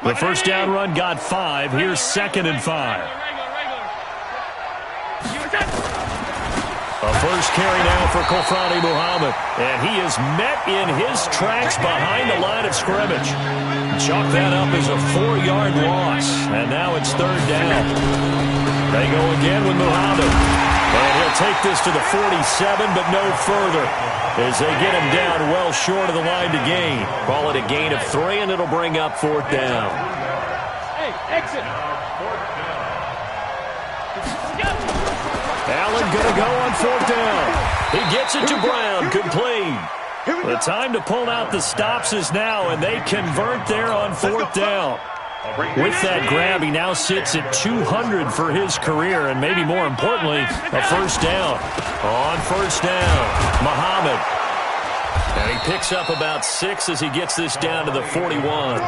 [SPEAKER 1] The 1st down run got 5. Here's 2nd and 5. A 1st carry now for Kofrani Muhammad. And he is met in his tracks behind the line of scrimmage. Chalk that up as a 4-yard loss. And now it's 3rd down. They go again with Muhammad. And he'll take this to the 47, but no further, as they get him down well short of the line to gain. Call it a gain of 3, and it'll bring up 4th down.
[SPEAKER 2] Hey, exit.
[SPEAKER 1] Allen going to go on 4th down. He gets it to Brown, complete. The time to pull out the stops is now, and they convert there on 4th down. With that grab, he now sits at 200 for his career, and maybe more importantly, a 1st down. On 1st down, Muhammad. And he picks up about 6 as he gets this down to the 41.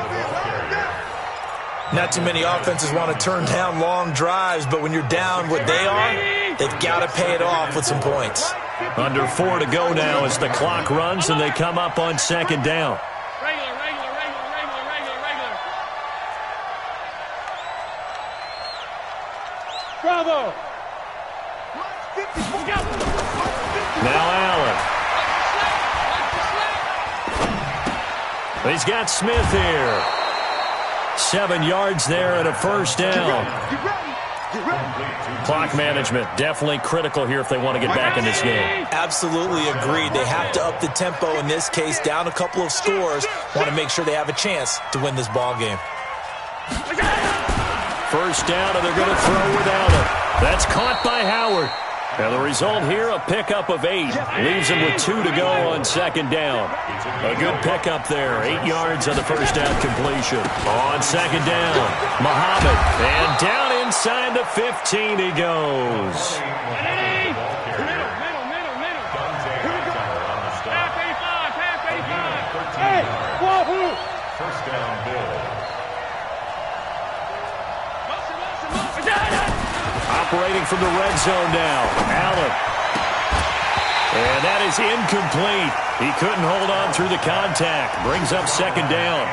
[SPEAKER 3] Not too many offenses want to turn down long drives, but when you're down what they are, they've got to pay it off with some points.
[SPEAKER 1] Under 4 to go now as the clock runs, and they come up on 2nd down.
[SPEAKER 2] Bravo!
[SPEAKER 1] Now Allen. He's got Smith here. 7 yards there and a 1st down. Clock management definitely critical here if they want to get back in this game.
[SPEAKER 3] Absolutely agreed. They have to up the tempo in this case, down a couple of scores. Want to make sure they have a chance to win this ball game.
[SPEAKER 1] 1st down, and they're going to throw without it. That's caught by Howard. And the result here, a pickup of 8. Leaves him with 2 to go on 2nd down. A good pickup there. 8 yards on the 1st down completion. On 2nd down, Muhammad. And down inside the 15 he goes.
[SPEAKER 2] Hey, wahoo!
[SPEAKER 5] 1st down, Bill.
[SPEAKER 1] Operating from the red zone now, Allen. And that is incomplete. He couldn't hold on through the contact. Brings up 2nd down.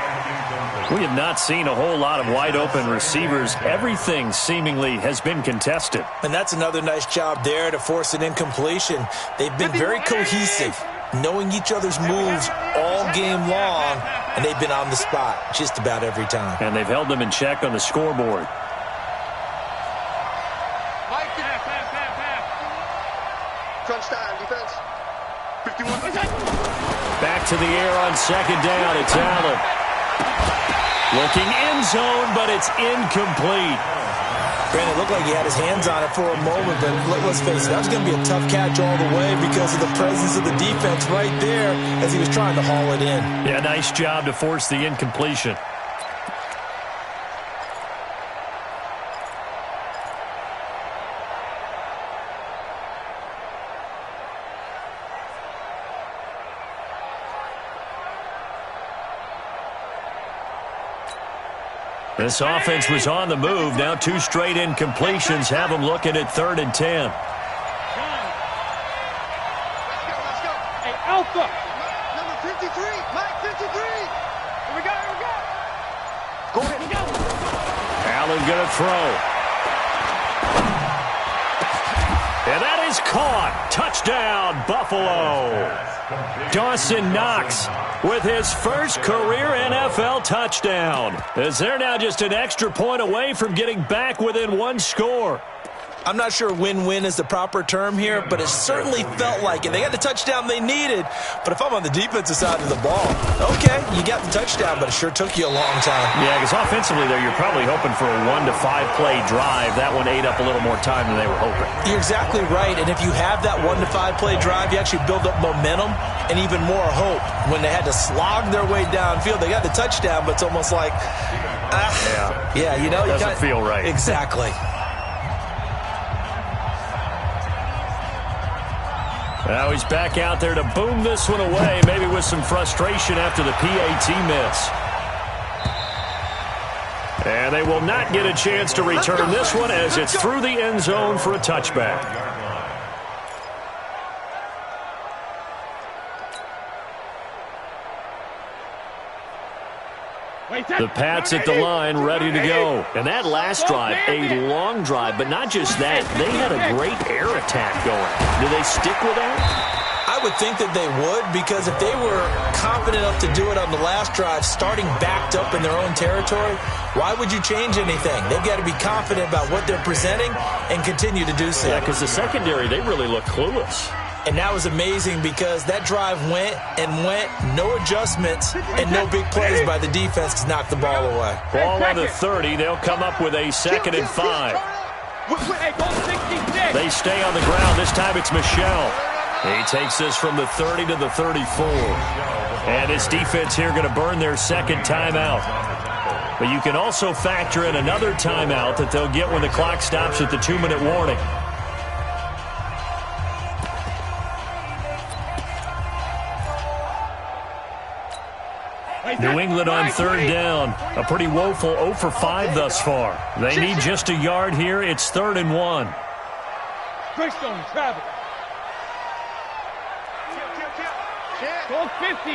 [SPEAKER 1] We have not seen a whole lot of wide-open receivers. Everything seemingly has been contested.
[SPEAKER 3] And that's another nice job there to force an incompletion. They've been very cohesive, knowing each other's moves all game long, and they've been on the spot just about every time.
[SPEAKER 1] And they've held them in check on the scoreboard.
[SPEAKER 4] Crunch time, defense. 51.
[SPEAKER 1] Back to the air on 2nd down. It's Allen. Looking end zone, but it's incomplete.
[SPEAKER 3] Brandon, it looked like he had his hands on it for a moment, but let's face it, that was going to be a tough catch all the way because of the presence of the defense right there as he was trying to haul it in.
[SPEAKER 1] Yeah, nice job to force the incompletion. This offense was on the move. Now 2 straight incompletions have them looking at 3rd and 10.
[SPEAKER 2] Let's go. Hey, Alpha.
[SPEAKER 4] Number 53, Mike 53.
[SPEAKER 2] Here we go, here we go.
[SPEAKER 4] Go ahead.
[SPEAKER 2] Here we go.
[SPEAKER 1] Allen going to throw. And that is caught. Touchdown, Buffalo. Dawson Knox with his first career NFL touchdown, as they're now just an extra point away from getting back within 1 score.
[SPEAKER 3] I'm not sure win-win is the proper term here, but it certainly felt like it. They got the touchdown they needed, but if I'm on the defensive side of the ball, okay, you got the touchdown, but it sure took you a long time.
[SPEAKER 1] Yeah, because offensively there, you're probably hoping for a 1 to 5 play drive. That one ate up a little more time than they were hoping.
[SPEAKER 3] You're exactly right, and if you have that 1 to 5 play drive, you actually build up momentum and even more hope. When they had to slog their way downfield, they got the touchdown, but it's almost like, yeah, you know,
[SPEAKER 1] doesn't feel right.
[SPEAKER 3] Exactly.
[SPEAKER 1] Now he's back out there to boom this one away, maybe with some frustration after the PAT miss. And they will not get a chance to return this one as it's through the end zone for a touchback. The Pats at the line, ready to go. And that last drive, a long drive, but not just that. They had a great air attack going. Do they stick with that?
[SPEAKER 3] I would think that they would, because if they were confident enough to do it on the last drive, starting backed up in their own territory, why would you change anything? They've got to be confident about what they're presenting and continue to do so.
[SPEAKER 1] Yeah, because the secondary, they really look clueless.
[SPEAKER 3] And that was amazing because that drive went and went, no adjustments, and no big plays by the defense to knock the ball away.
[SPEAKER 1] Ball on the 30. They'll come up with a 2nd and 5. They stay on the ground. This time it's Michel. He takes this from the 30 to the 34. And his defense here going to burn their 2nd timeout. But you can also factor in another timeout that they'll get when the clock stops at the 2-minute warning. New England on 3rd down. A pretty woeful 0 for 5 thus far. They need just a yard here. It's 3rd and 1.
[SPEAKER 2] Greystone, travel. Goal 50.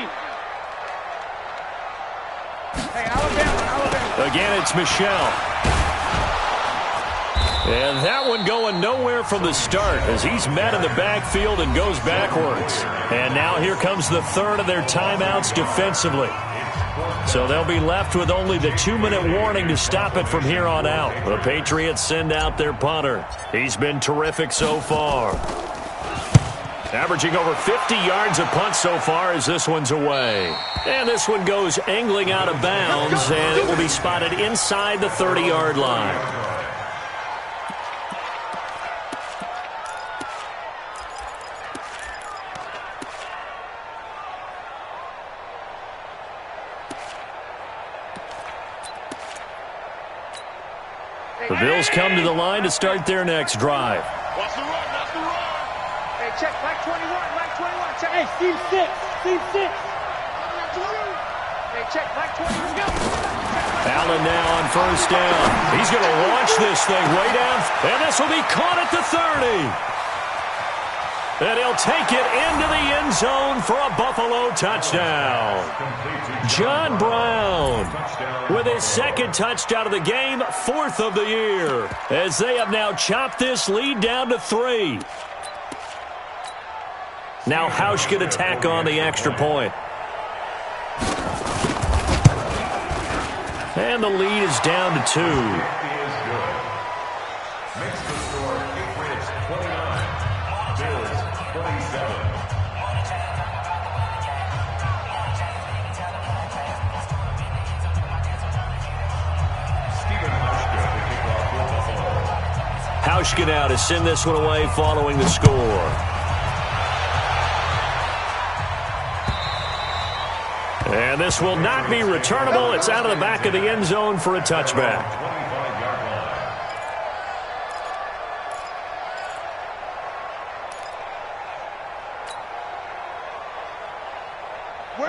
[SPEAKER 2] Hey, Alabama.
[SPEAKER 1] Again, it's Michel. And that one going nowhere from the start as he's met in the backfield and goes backwards. And now here comes the 3rd of their timeouts defensively. So they'll be left with only the 2-minute warning to stop it from here on out. The Patriots send out their punter. He's been terrific so far. Averaging over 50 yards a punt so far as this one's away. And this one goes angling out of bounds, and it will be spotted inside the 30-yard line. The Bills come to the line to start their next drive.
[SPEAKER 2] Watch the run, watch the run. Hey, check, Mike 21, Mike 21. Check. Hey, Steve 6, Steve 6. Hey, check, Mike 21, go.
[SPEAKER 1] Allen now on 1st down. He's going to launch this thing way down, and this will be caught at the 30. And he'll take it into the end zone for a Buffalo touchdown. John Brown with his 2nd touchdown of the game, 4th of the year, as they have now chopped this lead down to 3. Now Hausch can attack on the extra point. And the lead is down to 2.
[SPEAKER 5] Makes the score Patriots 29, Bills 27.
[SPEAKER 1] Hauschka now to send this one away following the score. And this will not be returnable. It's out of the back of the end zone for a touchback.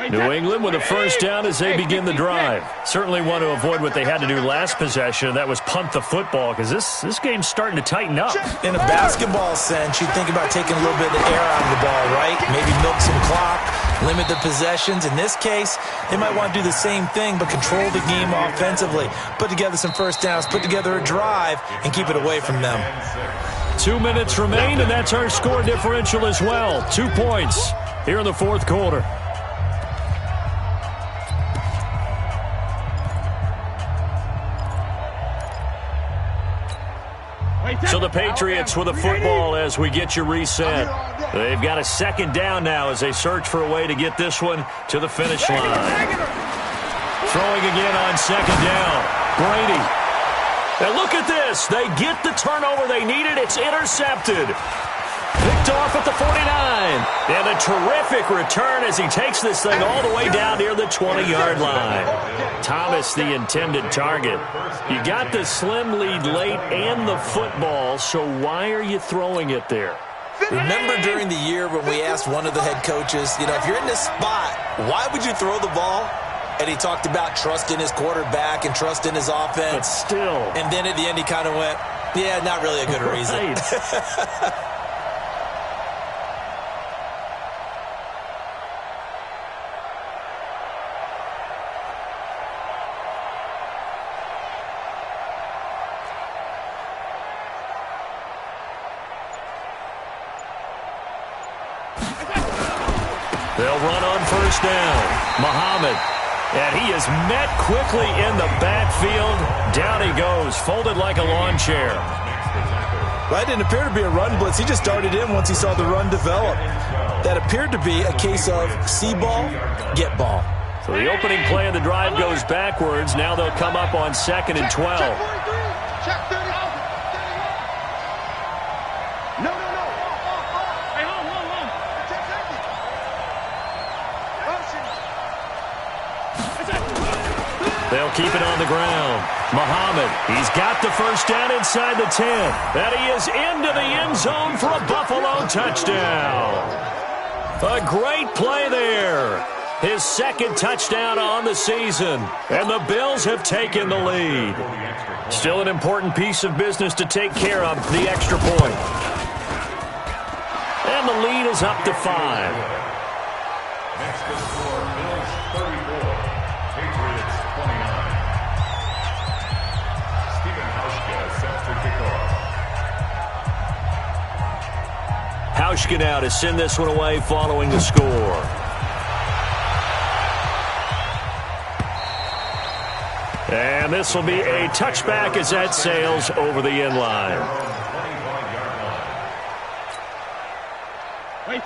[SPEAKER 1] New England with a 1st down as they begin the drive. Certainly want to avoid what they had to do last possession. That was punt the football, because this game's starting to tighten up.
[SPEAKER 3] In a basketball sense, you think about taking a little bit of the air out of the ball, right? Maybe milk some clock, limit the possessions. In this case, they might want to do the same thing, but control the game offensively. Put together some 1st downs, put together a drive, and keep it away from them.
[SPEAKER 1] 2 minutes remain, and that's our score differential as well. 2 points here in the 4th quarter. So the Patriots with a football as we get you reset. They've got a second down now as they search for a way to get this one to the finish line. Throwing again on second down. Brady. And look at this. They get the turnover they needed. It's intercepted. Picked off at the 49. And a terrific return as he takes this thing all the way down near the 20-yard line. Thomas, the intended target. You got the slim lead late and the football, so why are you throwing it there?
[SPEAKER 3] Remember during the year when we asked one of the head coaches, if you're in this spot, why would you throw the ball? And he talked about trusting his quarterback and trusting his offense.
[SPEAKER 1] But still.
[SPEAKER 3] And then at the end he kind of went, yeah, not really a good reason.
[SPEAKER 1] Right. They'll run on first down. Muhammad. And he is met quickly in the backfield. Down he goes, folded like a lawn chair.
[SPEAKER 3] Well, it didn't appear to be a run blitz. He just darted in once he saw the run develop. That appeared to be a case of see ball, get ball.
[SPEAKER 1] So the opening play of the drive goes backwards. Now they'll come up on 2nd and 12.
[SPEAKER 4] Check 30. No. Hey, hold. Check safety.
[SPEAKER 1] They'll keep it on the ground. Muhammad, he's got the first down inside the 10. And he is into the end zone for a Buffalo touchdown. A great play there. His second touchdown on the season. And the Bills have taken the lead. Still an important piece of business to take care of, the extra point. And the lead is up to 5.
[SPEAKER 5] Next to score, Bills 34, Patriots 29. Stephen Hauschka set to kick off.
[SPEAKER 1] Hauschka now to send this one away following the score. And this will be a touchback as that sails over the end line.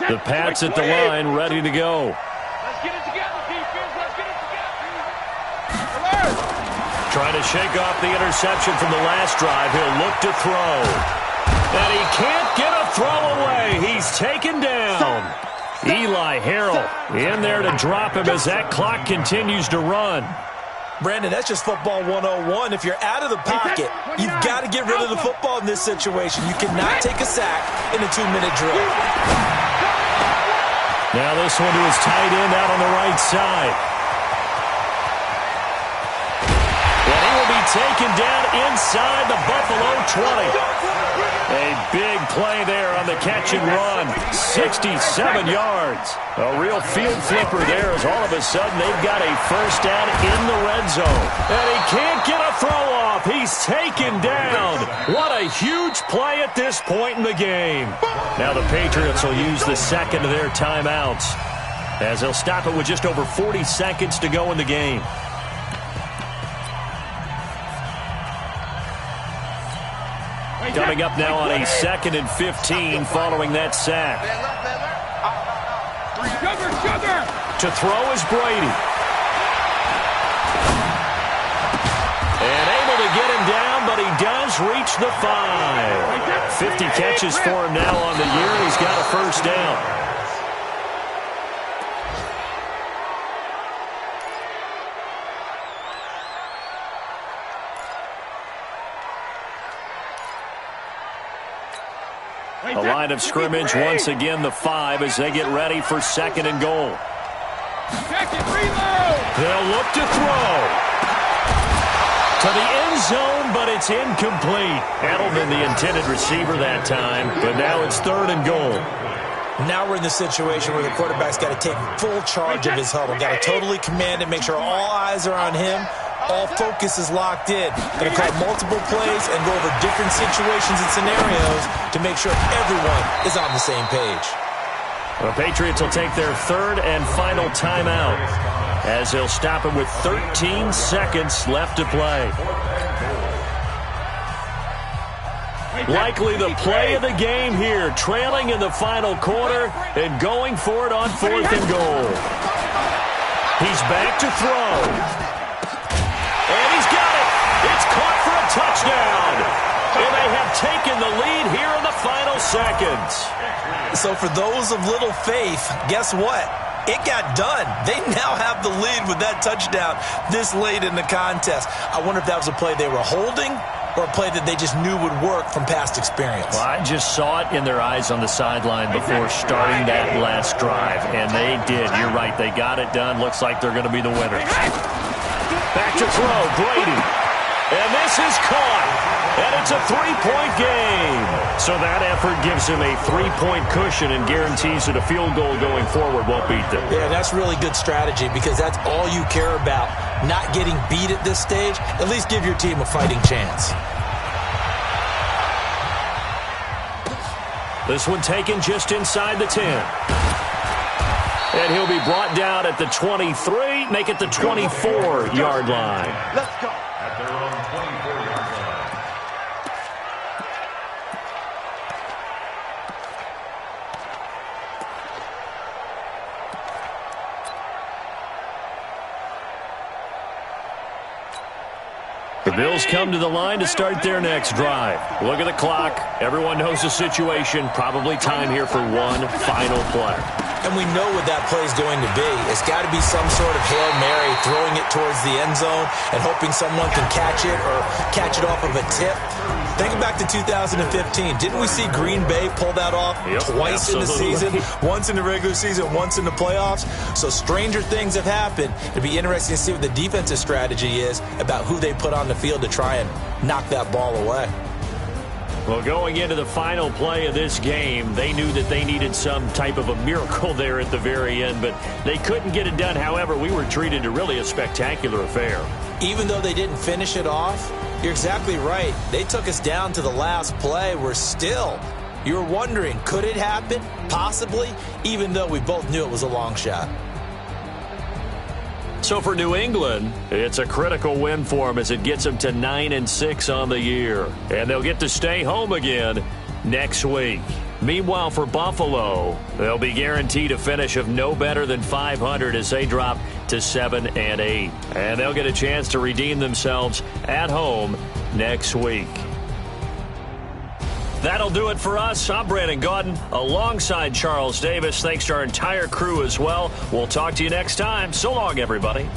[SPEAKER 1] The Pats at the line, ready to go.
[SPEAKER 2] Let's get it together, defense. Let's get it together.
[SPEAKER 1] Trying to shake off the interception from the last drive. He'll look to throw. And he can't get a throw away. He's taken down. Eli Harrell in there to drop him as that clock continues to run.
[SPEAKER 3] Brandon, that's just football 101. If you're out of the pocket, you've got to get rid of the football in this situation. You cannot take a sack in a 2-minute drill.
[SPEAKER 1] Now this one to his tight end out on the right side. And he will be taken down inside the Buffalo 20. A big play there on the catch and run. 67 yards. A real field flipper there as all of a sudden they've got a first down in the red zone. And he can't get a throw off. He's taken down. What a huge play at this point in the game. Now the Patriots will use the second of their timeouts as they'll stop it with just over 40 seconds to go in the game. Coming up now on a 2nd and 15 following that sack.
[SPEAKER 2] Sugar.
[SPEAKER 1] To throw is Brady. And able to get him down, but he does reach the 5. 50 catches for him now on the year. He's got a first down. A line of scrimmage, once again the 5 as they get ready for 2nd and goal. They'll look to throw. To the end zone, but it's incomplete. Edelman, the intended receiver that time, but now it's 3rd and goal.
[SPEAKER 3] Now we're in the situation where the quarterback's got to take full charge of his huddle. Got to totally command it, make sure all eyes are on him. All focus is locked in. Going to call multiple plays and go over different situations and scenarios to make sure everyone is on the same page.
[SPEAKER 1] The Patriots will take their 3rd and final timeout as they'll stop it with 13 seconds left to play. Likely the play of the game here, trailing in the final quarter and going for it on 4th and goal. He's back to throw. And he's got it. It's caught for a touchdown. And they have taken the lead here in the final seconds.
[SPEAKER 3] So for those of little faith, guess what? It got done. They now have the lead with that touchdown this late in the contest. I wonder if that was a play they were holding or a play that they just knew would work from past experience.
[SPEAKER 1] Well, I just saw it in their eyes on the sideline before starting that last drive, and they did. You're right. They got it done. Looks like they're going to be the winners. Back to throw. Brady. And this is caught. And it's a 3-point game. So that effort gives him a 3-point cushion and guarantees that a field goal going forward won't beat them.
[SPEAKER 3] Yeah, that's really good strategy because that's all you care about. Not getting beat at this stage. At least give your team a fighting chance.
[SPEAKER 1] This one taken just inside the 10. And he'll be brought down at the 23, make it the 24-yard line.
[SPEAKER 4] Let's go.
[SPEAKER 5] At their own 24-yard line.
[SPEAKER 1] The Bills come to the line to start their next drive. Look at the clock. Everyone knows the situation. Probably time here for one final play.
[SPEAKER 3] And we know what that play is going to be. It's got to be some sort of Hail Mary, throwing it towards the end zone and hoping someone can catch it or catch it off of a tip. Think back to 2015. Didn't we see Green Bay pull that off twice in the season? Once in the regular season, once in the playoffs. So stranger things have happened. It'd be interesting to see what the defensive strategy is about who they put on the field to try and knock that ball away.
[SPEAKER 1] Well, going into the final play of this game, they knew that they needed some type of a miracle there at the very end, but they couldn't get it done. However, we were treated to really a spectacular affair.
[SPEAKER 3] Even though they didn't finish it off, you're exactly right. They took us down to the last play. We're still, you were wondering, could it happen? Possibly, even though we both knew it was a long shot.
[SPEAKER 1] So for New England, it's a critical win for them as it gets them to 9-6 on the year. And they'll get to stay home again next week. Meanwhile, for Buffalo, they'll be guaranteed a finish of no better than 500 as they drop to 7-8. And they'll get a chance to redeem themselves at home next week. That'll do it for us. I'm Brandon Gaudin alongside Charles Davis. Thanks to our entire crew as well. We'll talk to you next time. So long, everybody.